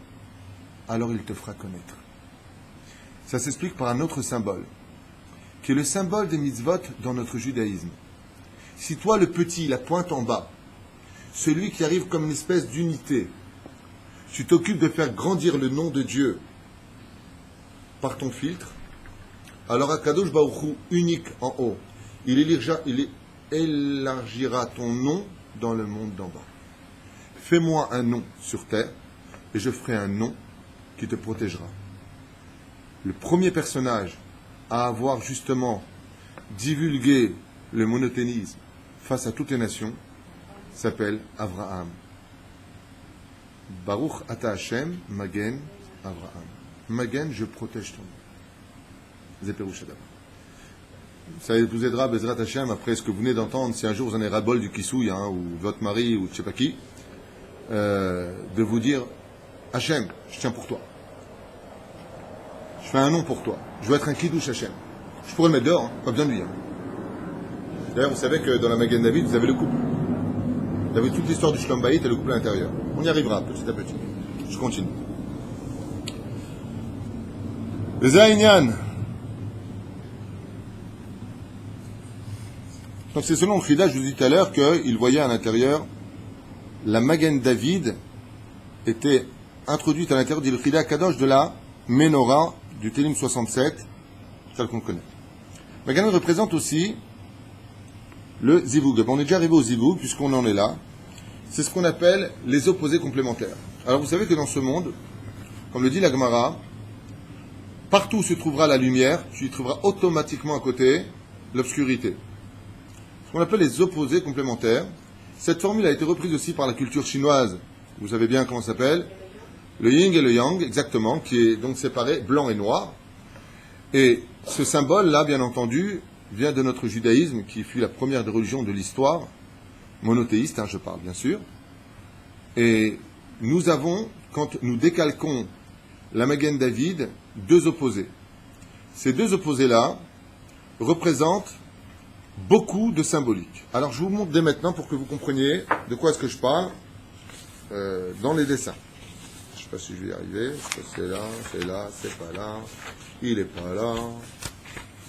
alors il te fera connaître. Ça s'explique par un autre symbole, qui est le symbole des mitzvot dans notre judaïsme. Si toi, le petit, la pointe en bas, celui qui arrive comme une espèce d'unité, tu t'occupes de faire grandir le nom de Dieu par ton filtre, alors Akadosh Baruch Hu, unique en haut, il élargira ton nom dans le monde d'en bas. Fais-moi un nom sur terre, et je ferai un nom qui te protégera. Le premier personnage à avoir justement divulgué le monothéisme face à toutes les nations s'appelle Avraham. Baruch ata Hashem, Magen Avraham. Magen, je protège ton nom. Zeperouch Adam. Ça vous aidera, Bezrat Hashem, après ce que vous venez d'entendre, si un jour vous en avez ras-le-bol du Kissouille, ou votre mari, ou je ne sais pas qui, de vous dire, Hashem, je tiens pour toi. Je fais un nom pour toi. Je veux être un Kiddush Hashem. Je pourrais le mettre dehors, pas besoin de lui. D'ailleurs, vous savez que dans la Magen David, vous avez le couple. Vous avez toute l'histoire du Shlom Bayit et le couple à l'intérieur. On y arrivera petit à petit. Je continue. Les Aïnian. Donc c'est selon le Chida, je vous dis tout à l'heure qu'il voyait à l'intérieur, la Magen David était introduite à l'intérieur du Chida Kadosh de la Menorah du Télim 67, celle qu'on connaît. Magen représente aussi le Zivug. On est déjà arrivé au Zivug, puisqu'on en est là. C'est ce qu'on appelle les opposés complémentaires. Alors vous savez que dans ce monde, comme le dit la Gemara, partout où se trouvera la lumière, tu y trouveras automatiquement à côté l'obscurité. Ce qu'on appelle les opposés complémentaires. Cette formule a été reprise aussi par la culture chinoise. Vous savez bien comment ça s'appelle? Le yin et le yang, exactement, qui est donc séparé, blanc et noir. Et ce symbole-là, bien entendu, vient de notre judaïsme, qui fut la première religion de l'histoire, monothéiste, je parle bien sûr. Et nous avons, quand nous décalquons la Magen David, deux opposés. Ces deux opposés-là représentent beaucoup de symbolique. Alors je vous montre dès maintenant pour que vous compreniez de quoi est-ce que je parle dans les dessins. Je ne sais pas si je vais y arriver. C'est là, c'est pas là. Il n'est pas là.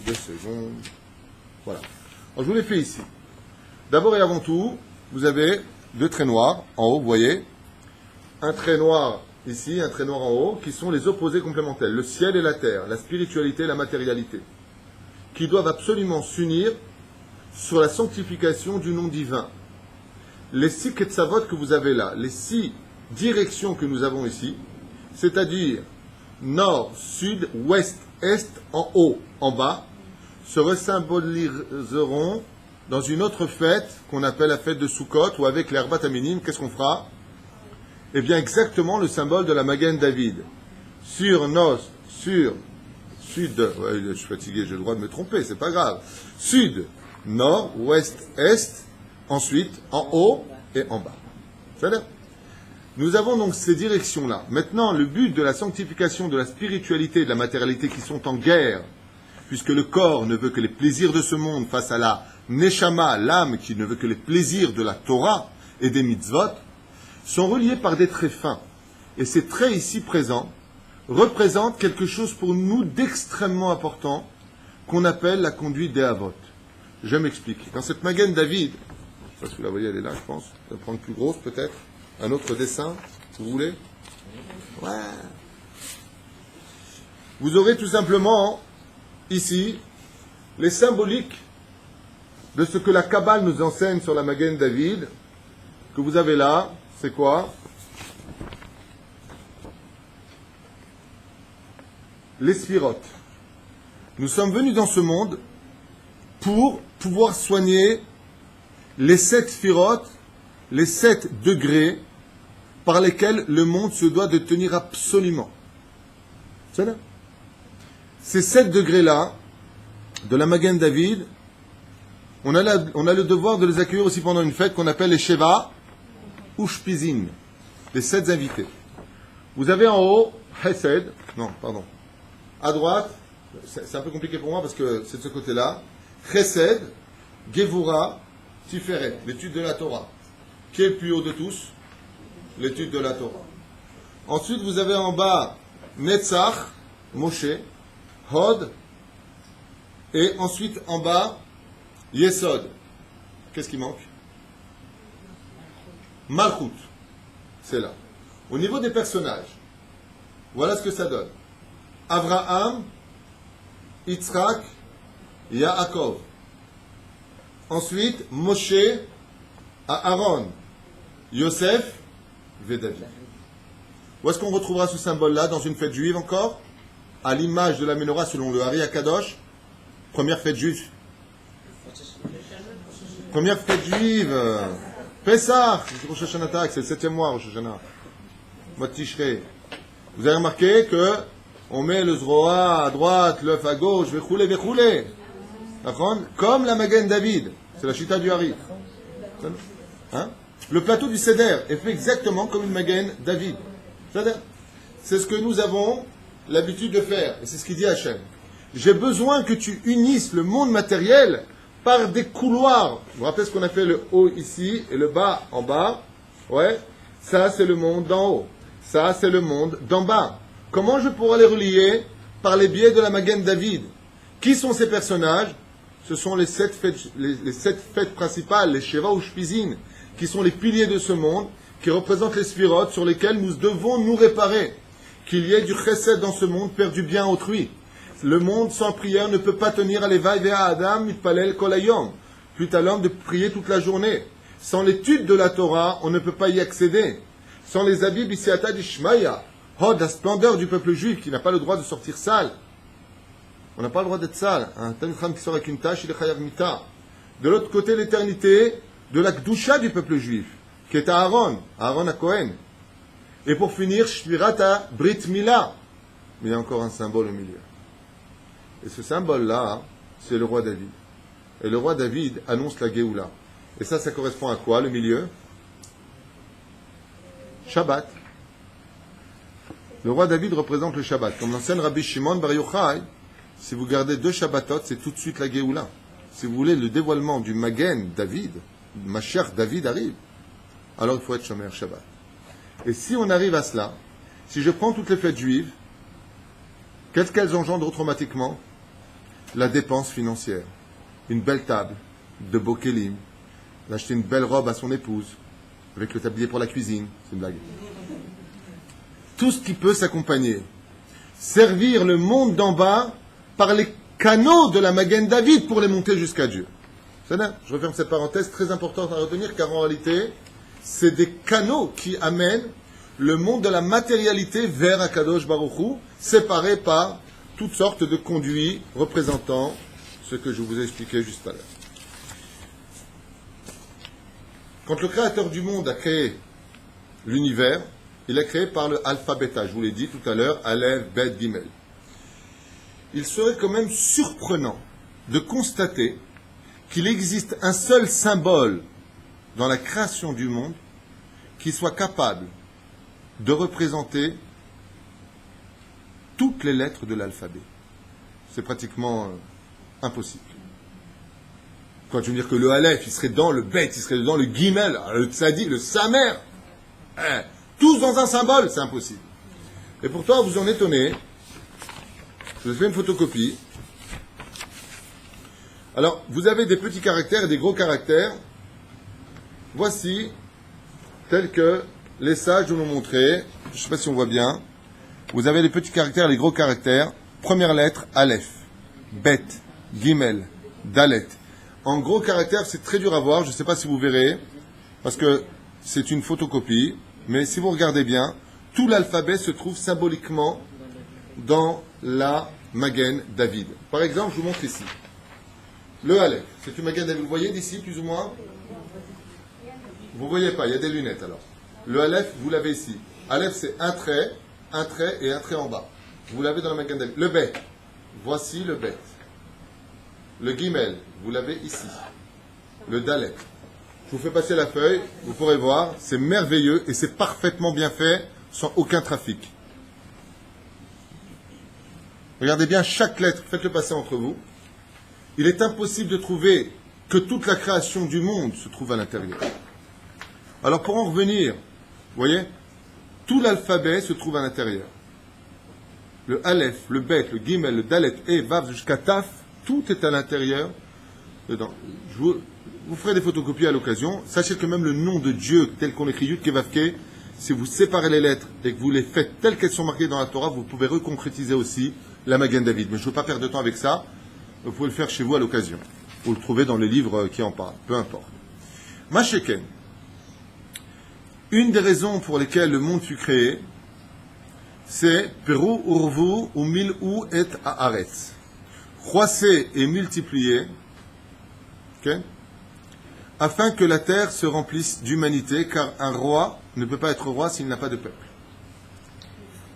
2 secondes. Voilà. Alors je vous l'ai fait ici. D'abord et avant tout, vous avez 2 traits noirs en haut, vous voyez. Un trait noir ici, un trait noir en haut, qui sont les opposés complémentaires. Le ciel et la terre, la spiritualité et la matérialité. Qui doivent absolument s'unir sur la sanctification du nom divin. Les 6 Ketzavot que vous avez là, les 6 directions que nous avons ici, c'est-à-dire nord, sud, ouest, est, en haut, en bas, se resymboliseront dans une autre fête qu'on appelle la fête de Sukkot, ou avec les Arbat Aminim, qu'est-ce qu'on fera? Eh bien, exactement le symbole de la Magen David. Sur, sud, ouais, je suis fatigué, j'ai le droit de me tromper, c'est pas grave. Sud, nord, ouest, est, ensuite en haut et en bas. C'est-à-dire, nous avons donc ces directions-là. Maintenant, le but de la sanctification de la spiritualité et de la matérialité qui sont en guerre, puisque le corps ne veut que les plaisirs de ce monde face à la Neshama, l'âme qui ne veut que les plaisirs de la Torah et des mitzvot, sont reliés par des traits fins. Et ces traits ici présents représentent quelque chose pour nous d'extrêmement important qu'on appelle la conduite des Havot. Je m'explique. Dans cette Magen David, je sais pas si vous la voyez, elle est là, je pense. Je vais prendre plus grosse peut-être. Un autre dessin, si vous voulez. Ouais. Vous aurez tout simplement ici les symboliques de ce que la Kabbale nous enseigne sur la Magen David, que vous avez là. C'est quoi? Les sphirotes. Nous sommes venus dans ce monde pour pouvoir soigner les 7 sphirotes, les 7 degrés par lesquels le monde se doit de tenir absolument. C'est là. Ces 7 degrés-là, de la Magen David, on a le devoir de les accueillir aussi pendant une fête qu'on appelle les Sheva Ushpizin, les 7 invités. Vous avez en haut, Chesed, à droite, c'est un peu compliqué pour moi parce que c'est de ce côté-là, Chesed, Gevura, Tiferet, l'étude de la Torah. Qui est le plus haut de tous? L'étude de la Torah. Ensuite, vous avez en bas, Netzach, Moshe, Hod, et ensuite en bas, Yesod. Qu'est-ce qui manque? Malchut. C'est là. Au niveau des personnages, voilà ce que ça donne. Abraham, Yitzhak, Yaakov. Ensuite, Moshe, Aaron, Yosef, David. Où est-ce qu'on retrouvera ce symbole-là dans une fête juive encore? À l'image de la menorah selon le Hari Akadosh, première fête juive. Première fête juive. Pessah, Rosh Hashanah, c'est le 7e mois, Rosh Hashanah. Mot Tishrei. Vous avez remarqué que on met le zroa à droite, l'œuf à gauche, vechoulé. Comme la Magen David. C'est la chita du Hari. Hein? Le plateau du Seder est fait exactement comme une Magen David. C'est ce que nous avons l'habitude de faire. Et c'est ce qu'il dit Hachem. J'ai besoin que tu unisses le monde matériel par des couloirs. Vous vous rappelez ce qu'on a fait le haut ici et le bas en bas? Ouais. Ça, c'est le monde d'en haut. Ça, c'est le monde d'en bas. Comment je pourrais les relier? Par les biais de la Magen David. Qui sont ces personnages? Ce sont les 7 fêtes principales, les Sheva ou Shpizin, qui sont les piliers de ce monde, qui représentent les sphirotes sur lesquels nous devons nous réparer. Qu'il y ait du chesed dans ce monde, faire du bien à autrui. Le monde sans prière ne peut pas tenir à l'éveil vers Adam, mitpalel kol hayom. Plutôt à l'homme de prier toute la journée. Sans l'étude de la Torah, on ne peut pas y accéder. Sans les habits bisiata d'Ishmaïa, la splendeur du peuple juif qui n'a pas le droit de sortir sale. On n'a pas le droit d'être sale. Un Tanitram qui sort avec une tâche, il est chayav mita. De l'autre côté, l'éternité de la Kdusha du peuple juif, qui est à Aaron à Cohen. Et pour finir, Shvirata Brit Mila. Mais il y a encore un symbole au milieu. Et ce symbole-là, c'est le roi David. Et le roi David annonce la Géoula. Et ça correspond à quoi, le milieu? Shabbat. Le roi David représente le Shabbat. Comme l'enseigne Rabbi Shimon Bar Yochai, si vous gardez 2 Shabbatot, c'est tout de suite la Géoula. Si vous voulez le dévoilement du Magen David, Mashiach David arrive, alors il faut être Shomer Shabbat. Et si on arrive à cela, si je prends toutes les fêtes juives, qu'est-ce qu'elles engendrent automatiquement? La dépense financière. Une belle table, de beaux kélim, d'acheter une belle robe à son épouse, avec le tablier pour la cuisine, c'est une blague. Tout ce qui peut s'accompagner. Servir le monde d'en bas par les canaux de la Magen David pour les monter jusqu'à Dieu. Je referme cette parenthèse très importante à retenir, car en réalité, c'est des canaux qui amènent le monde de la matérialité vers Akadosh Baruch Hu, séparé par toutes sortes de conduits représentant ce que je vous ai expliqué juste à l'heure. Quand le créateur du monde a créé l'univers, il a créé par le alphabet. Je vous l'ai dit tout à l'heure, Aleph, Bet, Gimel. Il serait quand même surprenant de constater qu'il existe un seul symbole dans la création du monde qui soit capable de représenter toutes les lettres de l'alphabet. C'est pratiquement impossible. Quand je veux dire que le Aleph, il serait dans le Bet, il serait dans le Gimel, le Tzadi, le Samer, tous dans un symbole, c'est impossible. Et pourtant, vous en étonnez, je vous fais une photocopie. Alors, vous avez des petits caractères et des gros caractères. Voici, tels que les sages nous l'ont montré. Je ne sais pas si on voit bien. Vous avez les petits caractères et les gros caractères. Première lettre, Aleph, Bet, Gimel, Dalet. En gros caractères, c'est très dur à voir. Je ne sais pas si vous verrez, parce que c'est une photocopie. Mais si vous regardez bien, tout l'alphabet se trouve symboliquement dans la Magen David. Par exemple, je vous montre ici. Le Aleph, c'est une Magen David. Vous voyez d'ici, plus ou moins? Vous ne voyez pas, il y a des lunettes alors. Le Aleph, vous l'avez ici. Aleph, c'est un trait et un trait en bas. Vous l'avez dans la Magen David. Le Bet, voici le Bet. Le Gimel, vous l'avez ici. Le Dalet. Je vous fais passer la feuille, vous pourrez voir, c'est merveilleux et c'est parfaitement bien fait, sans aucun trafic. Regardez bien chaque lettre, faites-le passer entre vous. Il est impossible de trouver que toute la création du monde se trouve à l'intérieur. Alors pour en revenir, vous voyez, tout l'alphabet se trouve à l'intérieur. Le Aleph, le Bet, le Gimel, le Dalet, et Vav jusqu'à Taf, tout est à l'intérieur dedans. Vous ferez des photocopies à l'occasion. Sachez que même le nom de Dieu, tel qu'on écrit Yud Kevavke, si vous séparez les lettres et que vous les faites telles qu'elles sont marquées dans la Torah, vous pouvez reconcrétiser aussi la Magen David. Mais je ne veux pas perdre de temps avec ça. Vous pouvez le faire chez vous à l'occasion. Vous le trouvez dans les livres qui en parlent. Peu importe. Masheken. Une des raisons pour lesquelles le monde fut créé, c'est Peru urvu ou mil'u et haaretz. Croissez et multipliez. Okay, afin que la terre se remplisse d'humanité, car un roi ne peut pas être roi s'il n'a pas de peuple.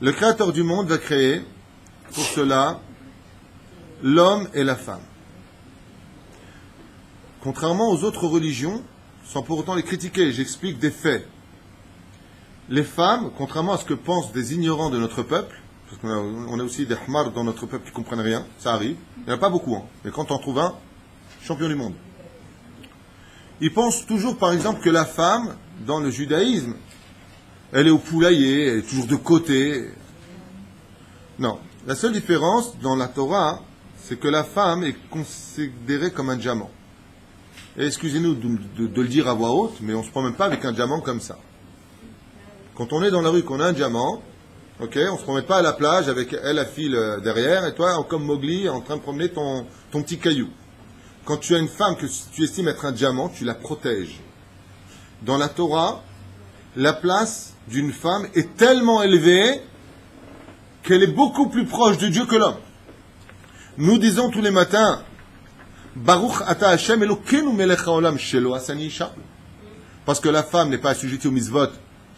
Le Créateur du monde va créer, pour cela, l'homme et la femme. Contrairement aux autres religions, sans pour autant les critiquer, j'explique des faits. Les femmes, contrairement à ce que pensent des ignorants de notre peuple, parce qu'on a aussi des hmars dans notre peuple qui ne comprennent rien, ça arrive, il n'y en a pas beaucoup, mais quand on trouve un, champion du monde. Ils pensent toujours, par exemple, que la femme, dans le judaïsme, elle est au poulailler, elle est toujours de côté. Non. La seule différence dans la Torah, c'est que la femme est considérée comme un diamant. Et excusez-nous de le dire à voix haute, mais on ne se promène pas avec un diamant comme ça. Quand on est dans la rue, qu'on a un diamant, ok, on ne se promène pas à la plage avec elle à fil derrière, et toi, comme Mowgli, en train de promener ton petit caillou. Quand tu as une femme que tu estimes être un diamant, tu la protèges. Dans la Torah, la place d'une femme est tellement élevée qu'elle est beaucoup plus proche de Dieu que l'homme. Nous disons tous les matins, Baruch ata Hashem Elokeinu melech haolam shelo asani isha. Parce que la femme n'est pas assujettie au mitzvot,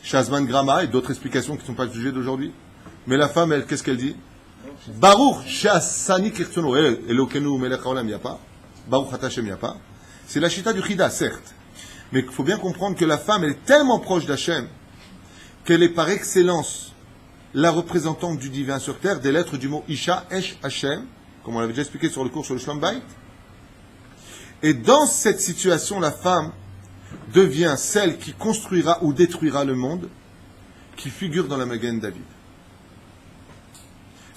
Shazman Grama et d'autres explications qui ne sont pas le sujet d'aujourd'hui. Mais la femme, elle, qu'est-ce qu'elle dit? Baruch shasani kirtzono Elokeinu melech haolam, il n'y a pas. Baruch ata Hashem, il n'y a pas. C'est la chita du Chida, certes. Mais il faut bien comprendre que la femme, elle est tellement proche d'Hachem qu'elle est par excellence la représentante du divin sur terre, des lettres du mot Isha, Esh, Hachem, comme on l'avait déjà expliqué sur le cours sur le Shlom Bayit. Et dans cette situation, la femme devient celle qui construira ou détruira le monde, qui figure dans la Magen David.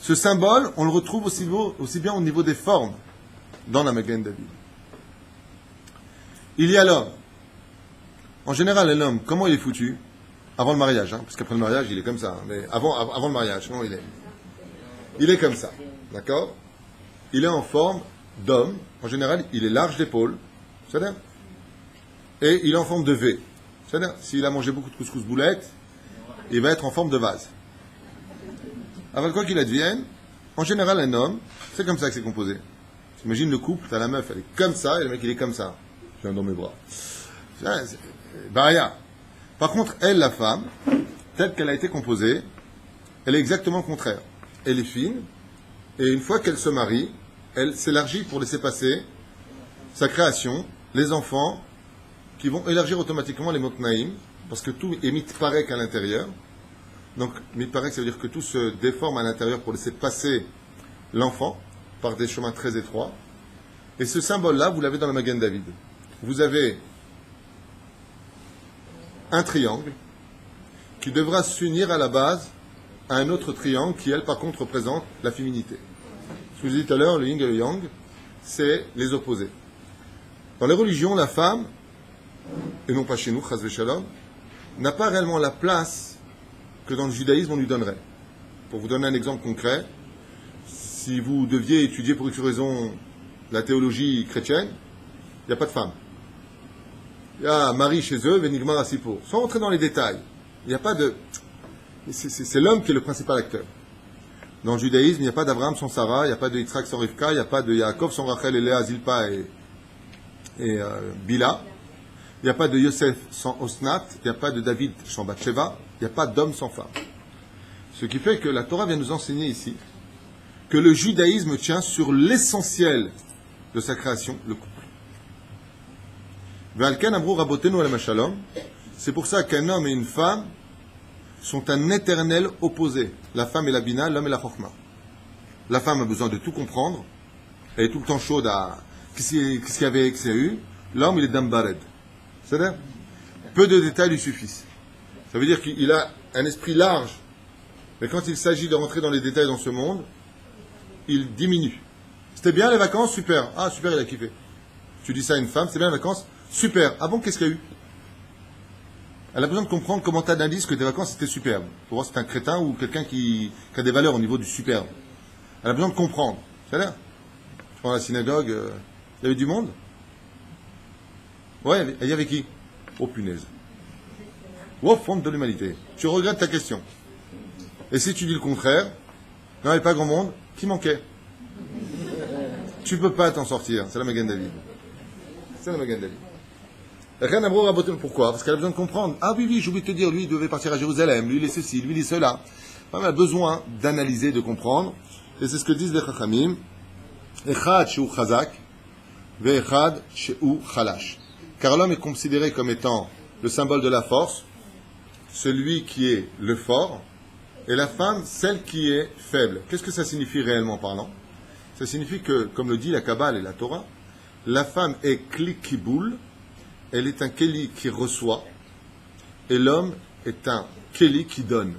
Ce symbole, on le retrouve aussi bien au niveau des formes dans la Magen David. Il y a l'homme. En général, l'homme, comment il est foutu? Avant le mariage, parce qu'après le mariage, il est comme ça. Mais avant le mariage, comment il est? Il est comme ça, d'accord? Il est en forme d'homme. En général, il est large d'épaule, c'est-à-dire, et il est en forme de V. C'est-à-dire, s'il a mangé beaucoup de couscous boulettes, il va être en forme de vase. Alors quoi qu'il advienne, en général un homme, c'est comme ça que c'est composé. Imagine le couple, t'as la meuf, elle est comme ça, et le mec il est comme ça. Je viens dans mes bras. Baraya. Par contre, elle, la femme, telle qu'elle a été composée, elle est exactement le contraire. Elle est fine, et une fois qu'elle se marie, elle s'élargit pour laisser passer sa création, les enfants, qui vont élargir automatiquement les motnaïm, parce que tout est mitparek à l'intérieur. Donc, mitparek, ça veut dire que tout se déforme à l'intérieur pour laisser passer l'enfant par des chemins très étroits. Et ce symbole-là, vous l'avez dans la Magen David. Vous avez un triangle qui devra s'unir à la base à un autre triangle qui, elle, par contre, représente la féminité. Ce que je vous ai dit tout à l'heure, le yin et le yang, c'est les opposés. Dans les religions, la femme, et non pas chez nous, chas v'shalom, n'a pas réellement la place que dans le judaïsme on lui donnerait. Pour vous donner un exemple concret, si vous deviez étudier pour une raison la théologie chrétienne, il n'y a pas de femme. Il y a Marie chez eux, Benigmar Asipo. Sans rentrer dans les détails, il n'y a pas de... C'est l'homme qui est le principal acteur. Dans le judaïsme, il n'y a pas d'Abraham sans Sarah, il n'y a pas de Yitzhak sans Rivka, il n'y a pas de Yaakov sans Rachel et Léa, Zilpa et Bila. Il n'y a pas de Yosef sans Osnat, il n'y a pas de David sans Bathsheba, il n'y a pas d'homme sans femme. Ce qui fait que la Torah vient nous enseigner ici que le judaïsme tient sur l'essentiel de sa création, le couple. C'est pour ça qu'un homme et une femme sont un éternel opposé. La femme est la bina, l'homme est la chokhma. La femme a besoin de tout comprendre, elle est tout le temps chaude à qu'est-ce qu'il y avait, qu'est-ce qu'il y a eu. L'homme, il est dambared. C'est-à-dire, peu de détails lui suffisent. Ça veut dire qu'il a un esprit large, mais quand il s'agit de rentrer dans les détails dans ce monde, il diminue. C'était bien les vacances? Super. Ah, super, il a kiffé. Tu dis ça à une femme, c'est bien les vacances? Super. Ah bon, qu'est-ce qu'il y a eu? Elle a besoin de comprendre comment tu analyses que tes vacances étaient superbes. Pour voir si c'est un crétin ou quelqu'un qui a des valeurs au niveau du superbe. Elle a besoin de comprendre. C'est-à-dire, je prends la synagogue, il y avait du monde? Ouais, il y avait qui? Oh punaise. Oh, fonte de l'humanité. Tu regrettes ta question. Et si tu dis le contraire, non, il n'y avait pas grand monde, qui manquait? Tu ne peux pas t'en sortir. C'est la Magen David. C'est la Magen David. Rien à voir. Pourquoi? Parce qu'elle a besoin de comprendre. Ah oui, j'ai oublié de te dire, lui, il devait partir à Jérusalem, lui, il est ceci, lui, il est cela. Elle a besoin d'analyser, de comprendre. Et c'est ce que disent les Chachamim. Echad she'u chazak, ve'echad she'u chalash. Car l'homme est considéré comme étant le symbole de la force, celui qui est le fort, et la femme, celle qui est faible. Qu'est-ce que ça signifie réellement parlant? Ça signifie que, comme le dit la Kabbale et la Torah, la femme est kli kiboul, elle est un keli qui reçoit, et l'homme est un keli qui donne.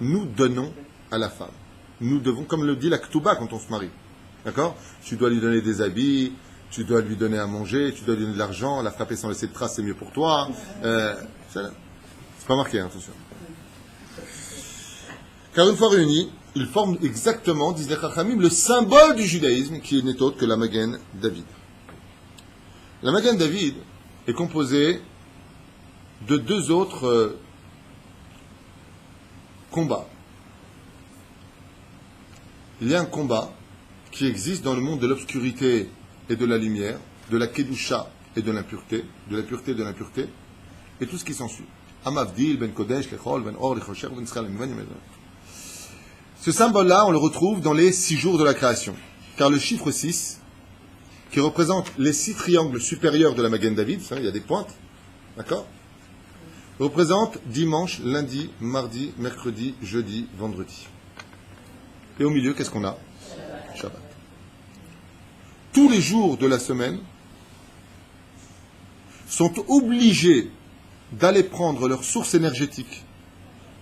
Nous donnons à la femme. Nous devons, comme le dit la Ketouba quand on se marie. D'accord? Tu dois lui donner des habits, tu dois lui donner à manger, tu dois lui donner de l'argent, la frapper sans laisser de traces, c'est mieux pour toi. C'est pas marqué, hein, attention. Car une fois réunis, ils forment exactement, disent les Chachamim, le symbole du judaïsme qui n'est autre que la Magen David. La Magen David est composée de deux autres combats. Il y a un combat qui existe dans le monde de l'obscurité et de la lumière, de la kedusha et de l'impureté, de la pureté et de l'impureté, et tout ce qui s'ensuit. Amavdil, ben kodesh, lechol, ben or, lechosher, ben israël, ben yemel. Ce symbole-là, on le retrouve dans les 6 jours de la création. Car le chiffre 6, qui représente les 6 triangles supérieurs de la Magen David, il y a des pointes, d'accord, représente dimanche, lundi, mardi, mercredi, jeudi, vendredi. Et au milieu, qu'est-ce qu'on a? Shabbat. Tous les jours de la semaine sont obligés d'aller prendre leur source énergétique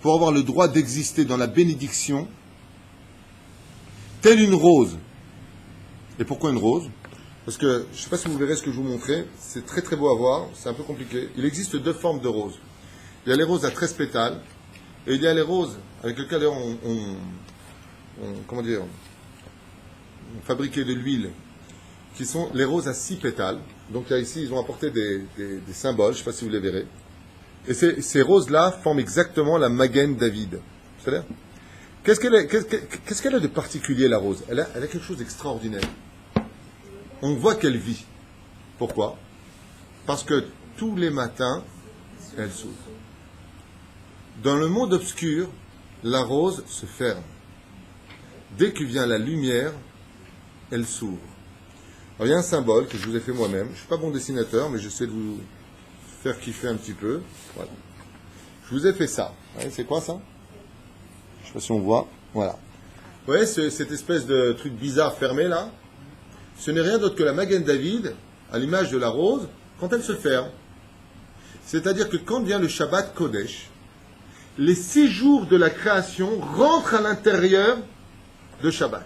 pour avoir le droit d'exister dans la bénédiction, telle une rose. Et pourquoi une rose? Parce que, je ne sais pas si vous verrez ce que je vous montrais, c'est très très beau à voir, c'est un peu compliqué. Il existe 2 formes de roses. Il y a les roses à 13 pétales, et il y a les roses avec lesquelles on fabriquait de l'huile, qui sont les roses à 6 pétales. Donc là, ici, ils ont apporté des symboles, je ne sais pas si vous les verrez. Et ces roses-là forment exactement la Magen David. C'est-à-dire, qu'est-ce qu'elle a de particulier, la rose? Elle a quelque chose d'extraordinaire. On voit qu'elle vit. Pourquoi? Parce que tous les matins, elle s'ouvre. Dans le monde obscur, la rose se ferme. Dès que vient la lumière, elle s'ouvre. Alors, il y a un symbole que je vous ai fait moi-même. Je ne suis pas bon dessinateur, mais j'essaie de vous faire kiffer un petit peu. Voilà. Je vous ai fait ça. Ouais, c'est quoi ça? Je ne sais pas si on voit. Voilà. Vous voyez cette espèce de truc bizarre fermé là? Ce n'est rien d'autre que la Magen David, à l'image de la rose, quand elle se ferme. C'est-à-dire que quand vient le Shabbat Kodesh, les 6 jours de la création rentrent à l'intérieur de Shabbat.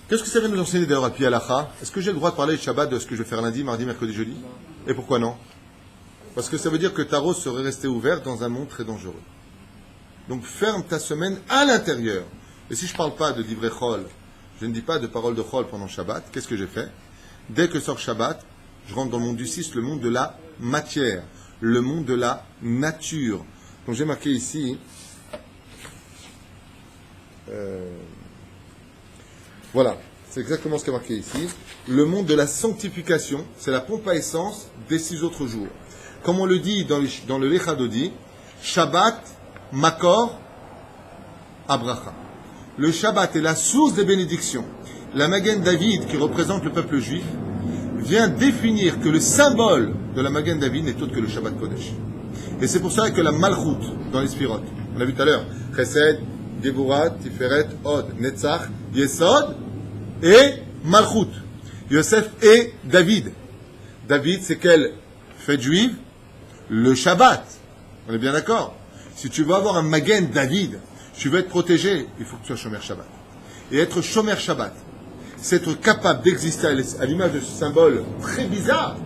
Qu'est-ce que ça vient nous enseigner d'ailleurs à Pi Halacha? Est-ce que j'ai le droit de parler de Shabbat, de ce que je vais faire lundi, mardi, mercredi, jeudi? Et pourquoi non? Parce que ça veut dire que ta rose serait restée ouverte dans un monde très dangereux. Donc ferme ta semaine à l'intérieur. Et si je ne parle pas de livré Chol, je ne dis pas de parole de Chol pendant Shabbat, qu'est-ce que j'ai fait? Dès que sort Shabbat, je rentre dans le monde du 6, le monde de la matière, le monde de la nature. Donc j'ai marqué ici, voilà, c'est exactement ce qui est marqué ici, le monde de la sanctification, c'est la pompe à essence des 6 autres jours. Comme on le dit dans le Lechadodi, Shabbat, Makor, Abracha. Le Shabbat est la source des bénédictions. La Magen David, qui représente le peuple juif, vient définir que le symbole de la Magen David n'est autre que le Shabbat Kodesh. Et c'est pour ça que la Malchut, dans les Sphirot, on a vu tout à l'heure, Chesed, Gevurat, Tiferet, Od, Netzach, Yesod et Malchut. Yosef et David. David, c'est quelle fête juive? Le Shabbat. On est bien d'accord? Si tu veux avoir un Magen David, tu veux être protégé, il faut que tu sois Shomer Shabbat. Et être Shomer Shabbat, c'est être capable d'exister à l'image de ce symbole très bizarre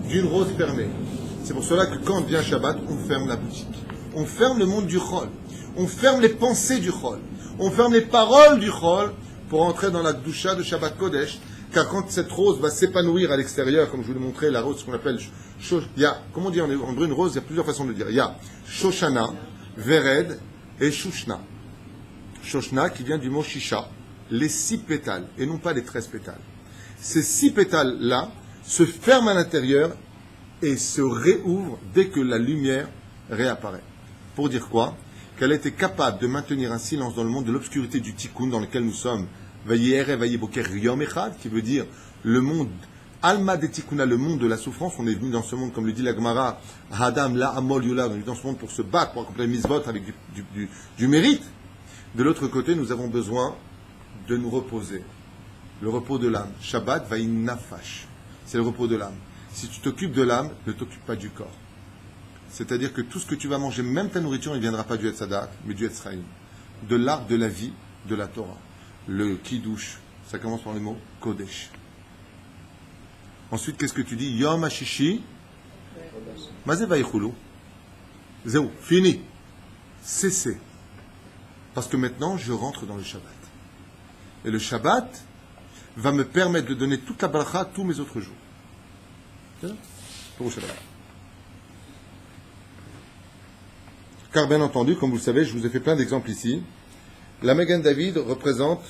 d'une rose fermée. C'est pour cela que quand vient Shabbat, on ferme la boutique. On ferme le monde du Chol. On ferme les pensées du Chol. On ferme les paroles du Chol pour entrer dans la doucha de Shabbat Kodesh. Car quand cette rose va s'épanouir à l'extérieur, comme je vous l'ai montré, la rose qu'on appelle comment on dit en hébreu une rose, il y a plusieurs façons de le dire. Il y a Shoshana, Vered et Shushna. Shoshna qui vient du mot Shisha, les 6 pétales, et non pas les 13 pétales. Ces 6 pétales-là se ferment à l'intérieur et se réouvrent dès que la lumière réapparaît. Pour dire quoi? Qu'elle était capable de maintenir un silence dans le monde de l'obscurité du tikkun dans lequel nous sommes, qui veut dire le monde, Alma de Tikkuna, le monde de la souffrance. On est venu dans ce monde, comme le dit la Gemara, Hadam la Amol Yula, on est venu dans ce monde pour se battre, pour accomplir les mitzvot avec du mérite. De l'autre côté, nous avons besoin de nous reposer. Le repos de l'âme. Shabbat va nafash. C'est le repos de l'âme. Si tu t'occupes de l'âme, ne t'occupe pas du corps. C'est-à-dire que tout ce que tu vas manger, même ta nourriture, il ne viendra pas du Etzadak, mais du Etzraïm. De l'arbre de la vie, de la Torah. Le Kiddush, ça commence par le mot Kodesh. Ensuite, qu'est-ce que tu dis? Yom HaShishi, Mazé Vaïchoulou. Zéou, fini. Cessez. Parce que maintenant, je rentre dans le Shabbat. Et le Shabbat va me permettre de donner toute la bracha à tous mes autres jours. C'est ça? Pour le Shabbat. Car bien entendu, comme vous le savez, je vous ai fait plein d'exemples ici. La Magen David représente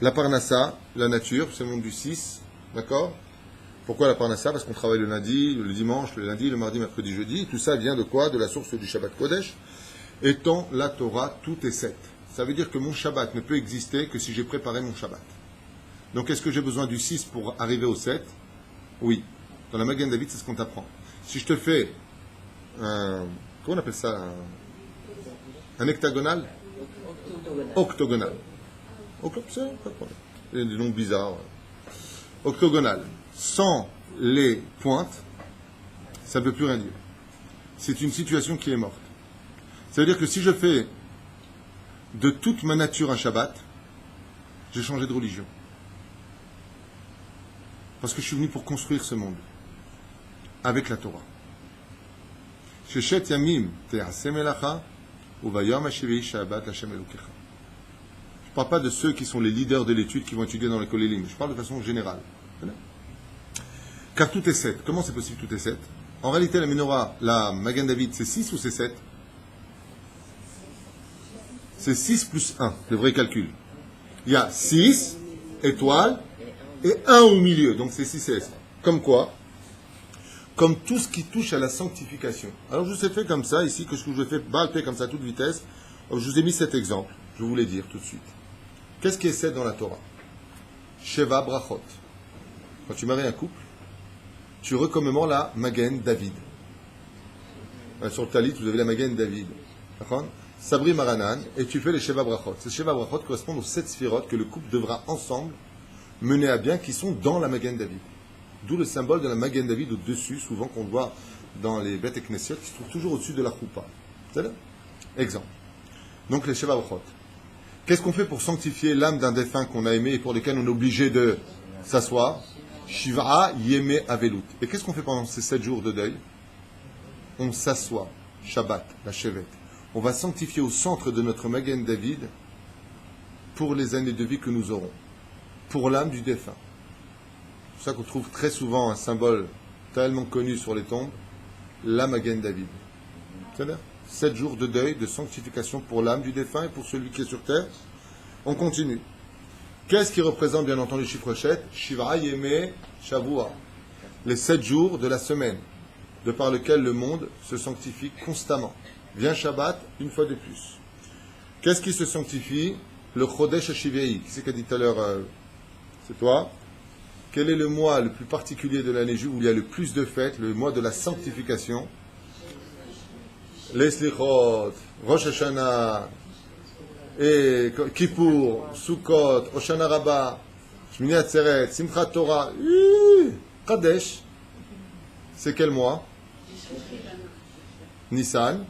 la Parnassa, la nature, c'est le monde du 6, d'accord? Pourquoi la Parnassa? Parce qu'on travaille le lundi, le dimanche, le lundi, le mardi, mercredi, jeudi. Tout ça vient de quoi? De la source du Shabbat Kodesh. Étant la Torah, tout est 7. Ça veut dire que mon Shabbat ne peut exister que si j'ai préparé mon Shabbat. Donc est-ce que j'ai besoin du 6 pour arriver au 7? Oui. Dans la Magen David, c'est ce qu'on t'apprend. Si je te fais un... Comment on appelle ça? Un hectagonal? Octogonal. C'est pas de problème. Il y a des noms bizarres. Octogonal. Sans les pointes, ça ne veut plus rien dire. C'est une situation qui est morte. Ça veut dire que si je fais de toute ma nature un Shabbat, j'ai changé de religion. Parce que je suis venu pour construire ce monde. Avec la Torah. Sheshet Yamim Te'aseh Melacha Uvayom HaShevi'i Shabbat Hashem Elokecha. Je ne parle pas de ceux qui sont les leaders de l'étude qui vont étudier dans les kolélim. Je parle de façon générale. Car tout est 7. Comment c'est possible tout est 7? En réalité, la menorah, la Magen David, c'est 6 ou c'est 7? C'est 6 plus 1, le vrai calcul. Il y a 6 étoiles et 1 au milieu, donc c'est 6 et 7. Comme quoi? Comme tout ce qui touche à la sanctification. Alors je vous ai fait comme ça, ici, que ce que je fais balper comme ça à toute vitesse. Je vous ai mis cet exemple, je vais vous le dire tout de suite. Qu'est-ce qui est 7 dans la Torah? Sheva Brachot. Quand tu maries un couple, tu recommémores la Magen David. Sur le talit, vous avez la Magen David. D'accord? Sabri Maranan, et tu fais les Sheva Brachot. Ces Sheva Brachot correspondent aux 7 sphirotes que le couple devra ensemble mener à bien, qui sont dans la Magen David. D'où le symbole de la Magen David au-dessus, souvent qu'on voit dans les Beth Knesset, qui se trouve toujours au-dessus de la Choupa. C'est là? Exemple. Donc les Sheva Brachot. Qu'est-ce qu'on fait pour sanctifier l'âme d'un défunt qu'on a aimé et pour lequel on est obligé de s'asseoir? Shiva Yeme Avelut. Et qu'est-ce qu'on fait pendant ces 7 jours de deuil? On s'assoit. Shabbat, la Shevet. On va sanctifier au centre de notre Magen David pour les années de vie que nous aurons. Pour l'âme du défunt. C'est pour ça qu'on trouve très souvent un symbole tellement connu sur les tombes, la Magen David. C'est-à-dire 7 jours de deuil, de sanctification pour l'âme du défunt et pour celui qui est sur terre. On continue. Qu'est-ce qui représente bien entendu le chiffre 7? Shiva Yeme Shavua. Les 7 jours de la semaine, de par lequel le monde se sanctifie constamment. Vient Shabbat, une fois de plus. Qu'est-ce qui se sanctifie? Le Chodesh Hashivei. Qui c'est qui a dit tout à l'heure? C'est toi. Quel est le mois le plus particulier de l'année juive où il y a le plus de fêtes? Le mois de la sanctification. Les Slichot, Rosh Hashanah, et Kippour, Sukkot, Hoshana Rabbah, Shmini Atzeret, Simchat Torah, Kadesh. C'est quel mois? Nissan,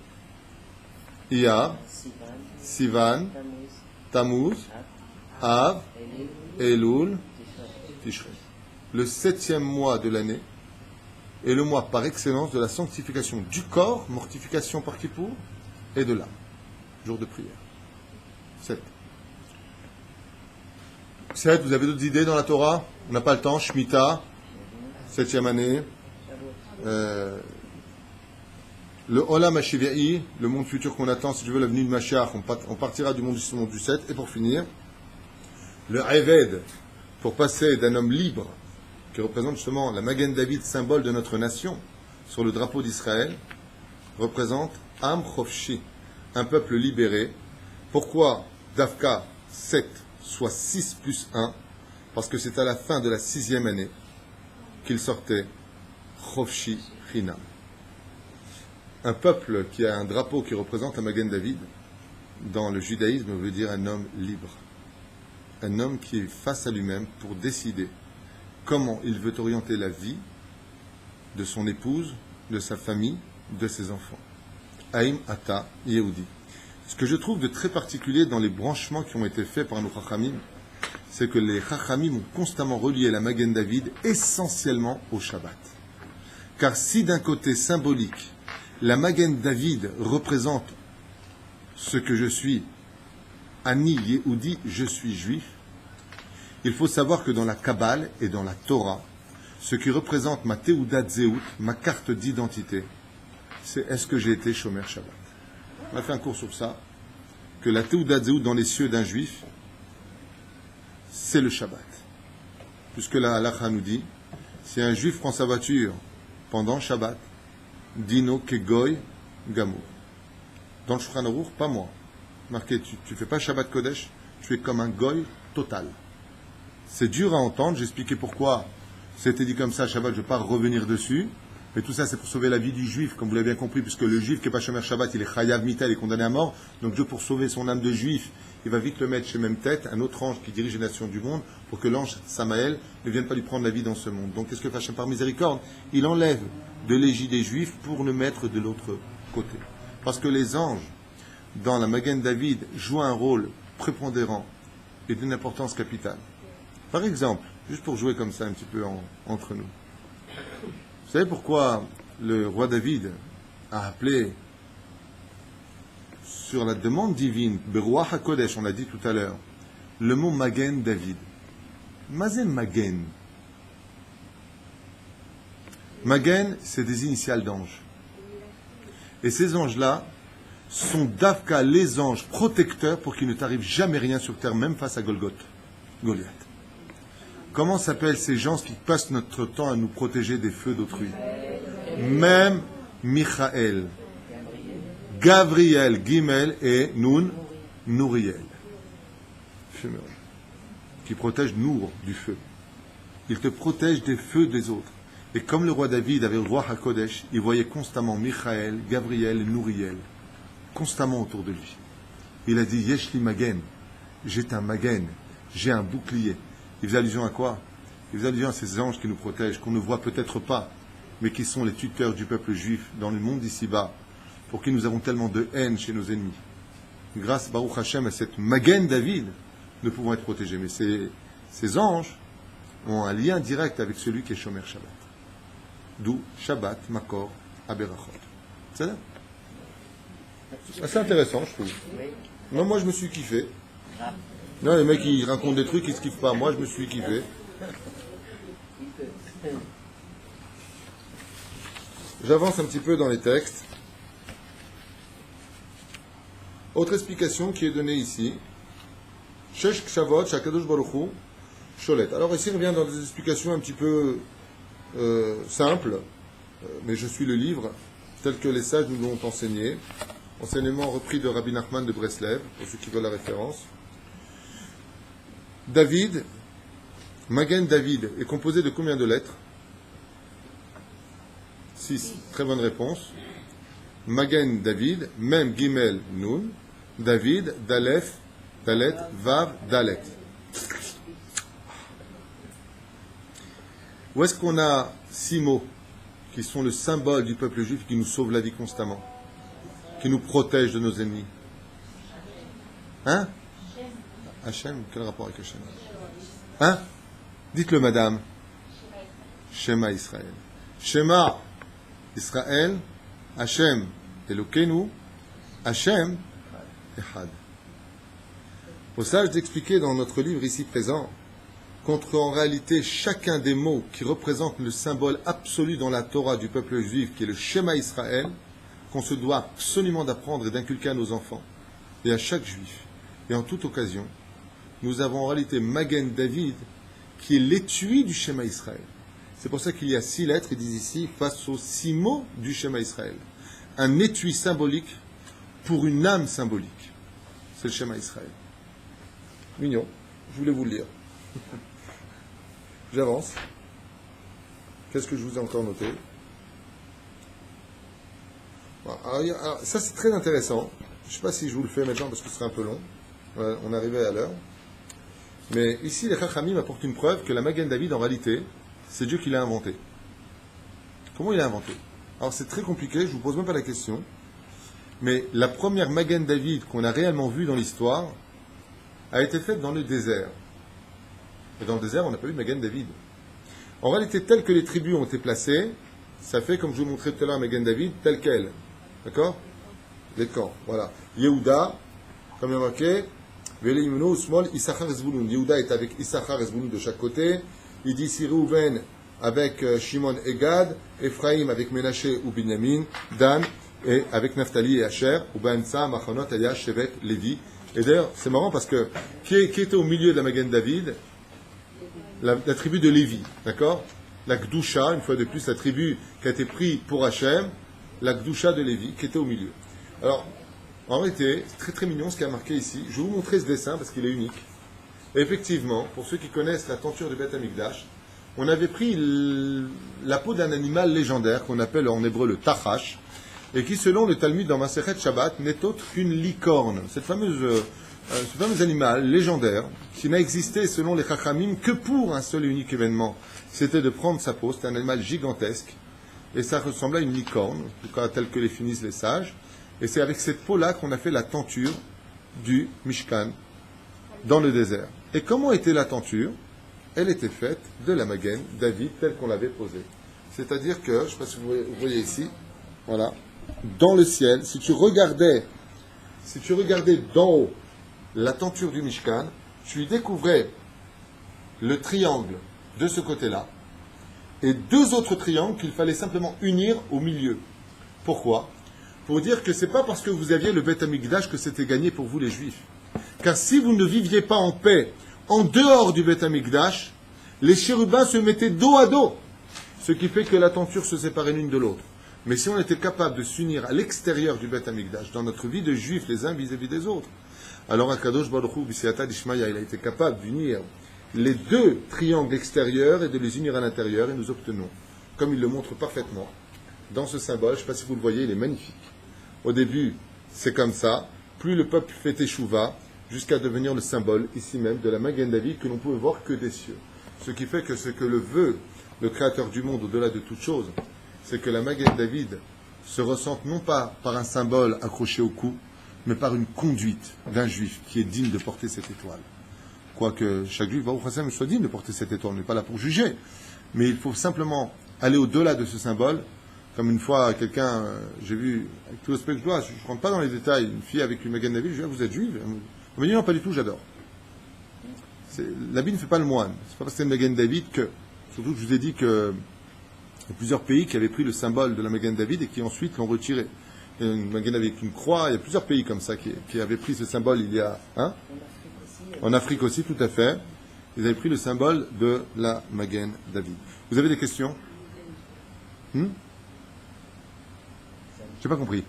Iyar, Sivan, Tammuz, Av, Elul, Tishrei. Le 7e mois de l'année est le mois par excellence de la sanctification du corps, mortification par Kippour, et de l'âme. Jour de prière. 7. 7, vous avez d'autres idées dans la Torah? On n'a pas le temps. Shemitah, 7e année. Le Olam HaShivai, le monde futur qu'on attend, si tu veux, la venue de Mashiach, on partira du monde du 7. Et pour finir, le Eved, pour passer d'un homme libre, qui représente justement la Magen David, symbole de notre nation, sur le drapeau d'Israël, représente Am Chofshi, un peuple libéré. Pourquoi Dafka 7 soit 6 plus 1? Parce que c'est à la fin de la 6e année qu'il sortait Chofshi Chinam. Un peuple qui a un drapeau qui représente la Magen David, dans le judaïsme, veut dire un homme libre. Un homme qui est face à lui-même pour décider comment il veut orienter la vie de son épouse, de sa famille, de ses enfants. Haïm Ata Yehudi. Ce que je trouve de très particulier dans les branchements qui ont été faits par nos Chachamim, c'est que les Chachamim ont constamment relié la Magen David essentiellement au Shabbat. Car si d'un côté symbolique, la Magen David représente ce que je suis, Ani Yehudi, je suis juif, il faut savoir que dans la Kabbale et dans la Torah, ce qui représente ma Teudat Zeut, ma carte d'identité, c'est est-ce que j'ai été Shomer Shabbat. On a fait un cours sur ça, que la Teudat Zeut dans les cieux d'un juif, c'est le Shabbat. Puisque la halakha nous dit, si un juif prend sa voiture pendant Shabbat, Dino Kegoy Gamour. Dans le Shulchan Aruch, pas moi. Marqué, tu fais pas Shabbat Kodesh, tu es comme un goy total. C'est dur à entendre, j'expliquais pourquoi c'était dit comme ça, Shabbat, je ne vais pas revenir dessus, mais tout ça c'est pour sauver la vie du juif, comme vous l'avez bien compris, puisque le juif qui n'est pas Shomer Shabbat, il est Chayav Mita, il est condamné à mort, donc Dieu pour sauver son âme de juif, il va vite le mettre chez même tête, un autre ange qui dirige les nations du monde, pour que l'ange Samaël ne vienne pas lui prendre la vie dans ce monde. Donc qu'est-ce que fait Hachem par miséricorde? Il enlève de l'égide des juifs pour le mettre de l'autre côté. Parce que les anges, dans la Magen David, jouent un rôle prépondérant et d'une importance capitale. Par exemple, juste pour jouer comme ça un petit peu entre nous. Vous savez pourquoi le roi David a appelé, sur la demande divine, Beruach HaKodesh, on l'a dit tout à l'heure, le mot Magen David. Mazen Magen. Magen, c'est des initiales d'anges. Et ces anges-là sont d'Avka les anges protecteurs pour qu'il ne t'arrive jamais rien sur terre, même face à Goliath. Comment s'appellent ces gens qui passent notre temps à nous protéger des feux d'autrui? Même Michael, Gabriel, Gimel et Nun, Nouriel. Qui protège Nour du feu. Il te protège des feux des autres. Et comme le roi David avait le roi HaKodesh, il voyait constamment Michael, Gabriel et Nouriel, constamment autour de lui. Il a dit, Yeshli Magen, j'ai un Magen, j'ai un bouclier. Il faisait allusion à quoi? Il faisait allusion à ces anges qui nous protègent, qu'on ne voit peut-être pas, mais qui sont les tuteurs du peuple juif dans le monde d'ici-bas, pour qui nous avons tellement de haine chez nos ennemis. Grâce, Baruch Hashem, à cette Magen David, nous pouvons être protégés. Mais ces anges ont un lien direct avec celui qui est Shomer Shabbat. D'où Shabbat, Makor, Aberachot. C'est ça? C'est intéressant, je trouve. Non, moi, je me suis kiffé. Non, les mecs, ils racontent des trucs, ils se kiffent pas. Moi, je me suis kiffé. J'avance un petit peu dans les textes. Autre explication qui est donnée ici. Shesh Kshavot, Shakadosh Baruch Hu, Sholet. Alors ici, on revient dans des explications un petit peu simples, mais je suis le livre tel que les sages nous l'ont enseigné. Enseignement repris de Rabbi Nachman de Breslev, pour ceux qui veulent la référence. David, Magen David, est composé de combien de lettres? 6. Très bonne réponse. Magen David, Mem Gimel Nun, David, Dalef, Dalet, Vav, Dalet. Où est-ce qu'on a 6 mots qui sont le symbole du peuple juif qui nous sauve la vie constamment, qui nous protège de nos ennemis? Hein? Hachem, quel rapport avec Hachem? Hein? Dites-le, madame. Shema Israël. Shema Israël, Hachem Elokeinu, Hachem Echad. Au sage d'expliquer dans notre livre ici présent qu'en réalité chacun des mots qui représentent le symbole absolu dans la Torah du peuple juif, qui est le Shema Israël, qu'on se doit absolument d'apprendre et d'inculquer à nos enfants et à chaque juif, et en toute occasion, nous avons en réalité Magen David, qui est l'étui du Shema Israël. C'est pour ça qu'il y a 6 lettres, ils disent ici, face aux 6 mots du Shema Israël. Un étui symbolique pour une âme symbolique. C'est le Shema Israël. Mignon, je voulais vous le dire. J'avance. Qu'est-ce que je vous ai encore noté? Alors, ça c'est très intéressant. Je ne sais pas si je vous le fais maintenant parce que ce serait un peu long. On arrivait à l'heure. Mais ici, les Chachamim apportent une preuve que la Magen David, en réalité, c'est Dieu qui l'a inventé. Comment il l'a inventé? Alors c'est très compliqué, je ne vous pose même pas la question. Mais la première Magen David qu'on a réellement vue dans l'histoire a été faite dans le désert. Et dans le désert, on n'a pas eu de Magen David. En réalité, tel que les tribus ont été placées, ça fait, comme je vous montrais tout à l'heure, Magen David, tel quel. D'accord? Les camps, voilà. Yehuda, comme il y a marqué, Yehuda est avec Issachar et Zvulun de chaque côté. Il dit ici Reuven avec Shimon et Gad, Ephraim avec Ménaché ou Binyamin, Dan et avec Naphtali et Asher, ou Bansa, Machonot, Aya, Shevet, Lévi. Et d'ailleurs, c'est marrant parce que qui était au milieu de la Magen David? La tribu de Lévi, d'accord? La Gdusha, une fois de plus, la tribu qui a été prise pour Hachem, la Gdusha de Lévi, qui était au milieu. Alors, en réalité, c'est très très mignon ce qui a marqué ici. Je vais vous montrer ce dessin parce qu'il est unique. Et effectivement, pour ceux qui connaissent la tenture du Beth Amikdash, on avait pris la peau d'un animal légendaire qu'on appelle en hébreu le tachash, et qui, selon le Talmud dans Masechet Shabbat, n'est autre qu'une licorne. Ce fameux animal légendaire qui n'a existé, selon les Chachamim, que pour un seul et unique événement. C'était de prendre sa peau. C'était un animal gigantesque, et ça ressemblait à une licorne, en tout cas tel que les finissent les sages. Et c'est avec cette peau-là qu'on a fait la tenture du Mishkan dans le désert. Et comment était la tenture? Elle était faite de la Magen David telle qu'on l'avait posée. C'est-à-dire que, je ne sais pas si vous voyez ici, voilà, dans le ciel, si tu regardais d'en haut la tenture du Mishkan, tu y découvrais le triangle de ce côté-là, et deux autres triangles qu'il fallait simplement unir au milieu. Pourquoi? Pour dire que c'est pas parce que vous aviez le Beth Amikdash que c'était gagné pour vous les Juifs. Car si vous ne viviez pas en paix en dehors du Beth Amikdash, les chérubins se mettaient dos à dos, ce qui fait que la tenture se séparait l'une de l'autre. Mais si on était capable de s'unir à l'extérieur du Beth Amikdash, dans notre vie de Juifs les uns vis-à-vis des autres, alors Akadosh Baruch Hu B'Siyata d'Ishmaïa, il a été capable d'unir les deux triangles extérieurs et de les unir à l'intérieur, et nous obtenons, comme il le montre parfaitement, dans ce symbole, je ne sais pas si vous le voyez, il est magnifique. Au début, c'est comme ça, plus le peuple fait Teshuvah, jusqu'à devenir le symbole, ici même, de la Magen David, que l'on pouvait voir que des cieux. Ce qui fait que ce que le veut le Créateur du monde, au-delà de toute chose, c'est que la Magen David se ressente non pas par un symbole accroché au cou, mais par une conduite d'un juif qui est digne de porter cette étoile. Quoique chaque juif, Baruch Hashem, soit digne de porter cette étoile, on n'est pas là pour juger, mais il faut simplement aller au-delà de ce symbole. Comme une fois, quelqu'un, j'ai vu, avec tout le respect que je dois, je ne rentre pas dans les détails, une fille avec une Magen David, je lui dis, vous êtes juive? Elle me dit, non, pas du tout, j'adore. L'habit ne fait pas le moine. C'est pas parce que c'est une Magen David que, surtout que je vous ai dit qu'il y a plusieurs pays qui avaient pris le symbole de la Magen David et qui ensuite l'ont retiré. Il y a une Magen David avec une croix, il y a plusieurs pays comme ça qui avaient pris ce symbole il y a, en Afrique aussi, tout à fait. Ils avaient pris le symbole de la Magen David. Vous avez des questions? J'ai pas compris.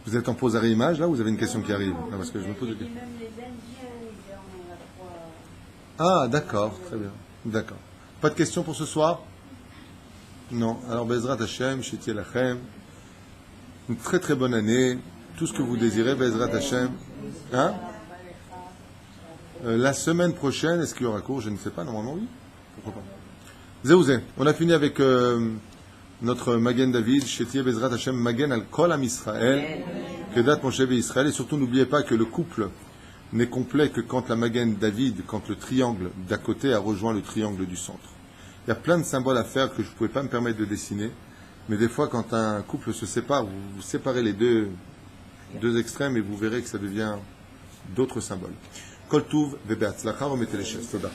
Vous êtes en pause à réimage là ou vous avez une question qui arrive? Non, parce que je me pose. Ah, d'accord, très bien. D'accord. Pas de questions pour ce soir? Non. Alors, Bezrat Hashem, Shetiel Lachem. Une très très bonne année. Tout ce que vous désirez, Bezrat Hashem. Hein? La semaine prochaine, est-ce qu'il y aura cours? Je ne sais pas, normalement oui. Pourquoi pas? Zéouzé, on a fini avec notre Magen David, Shetiel Bezrat Hashem, Magen al Kol Am Israël, Kedat Moshe Israël. Et surtout, n'oubliez pas que le couple n'est complet que quand la Magen David, quand le triangle d'à côté a rejoint le triangle du centre. Il y a plein de symboles à faire que je ne pouvais pas me permettre de dessiner, mais des fois, quand un couple se sépare, vous séparez les deux extrêmes et vous verrez que ça devient d'autres symboles. Kol Tuv, Bebeatzlacha, remettez les chaises. Toda.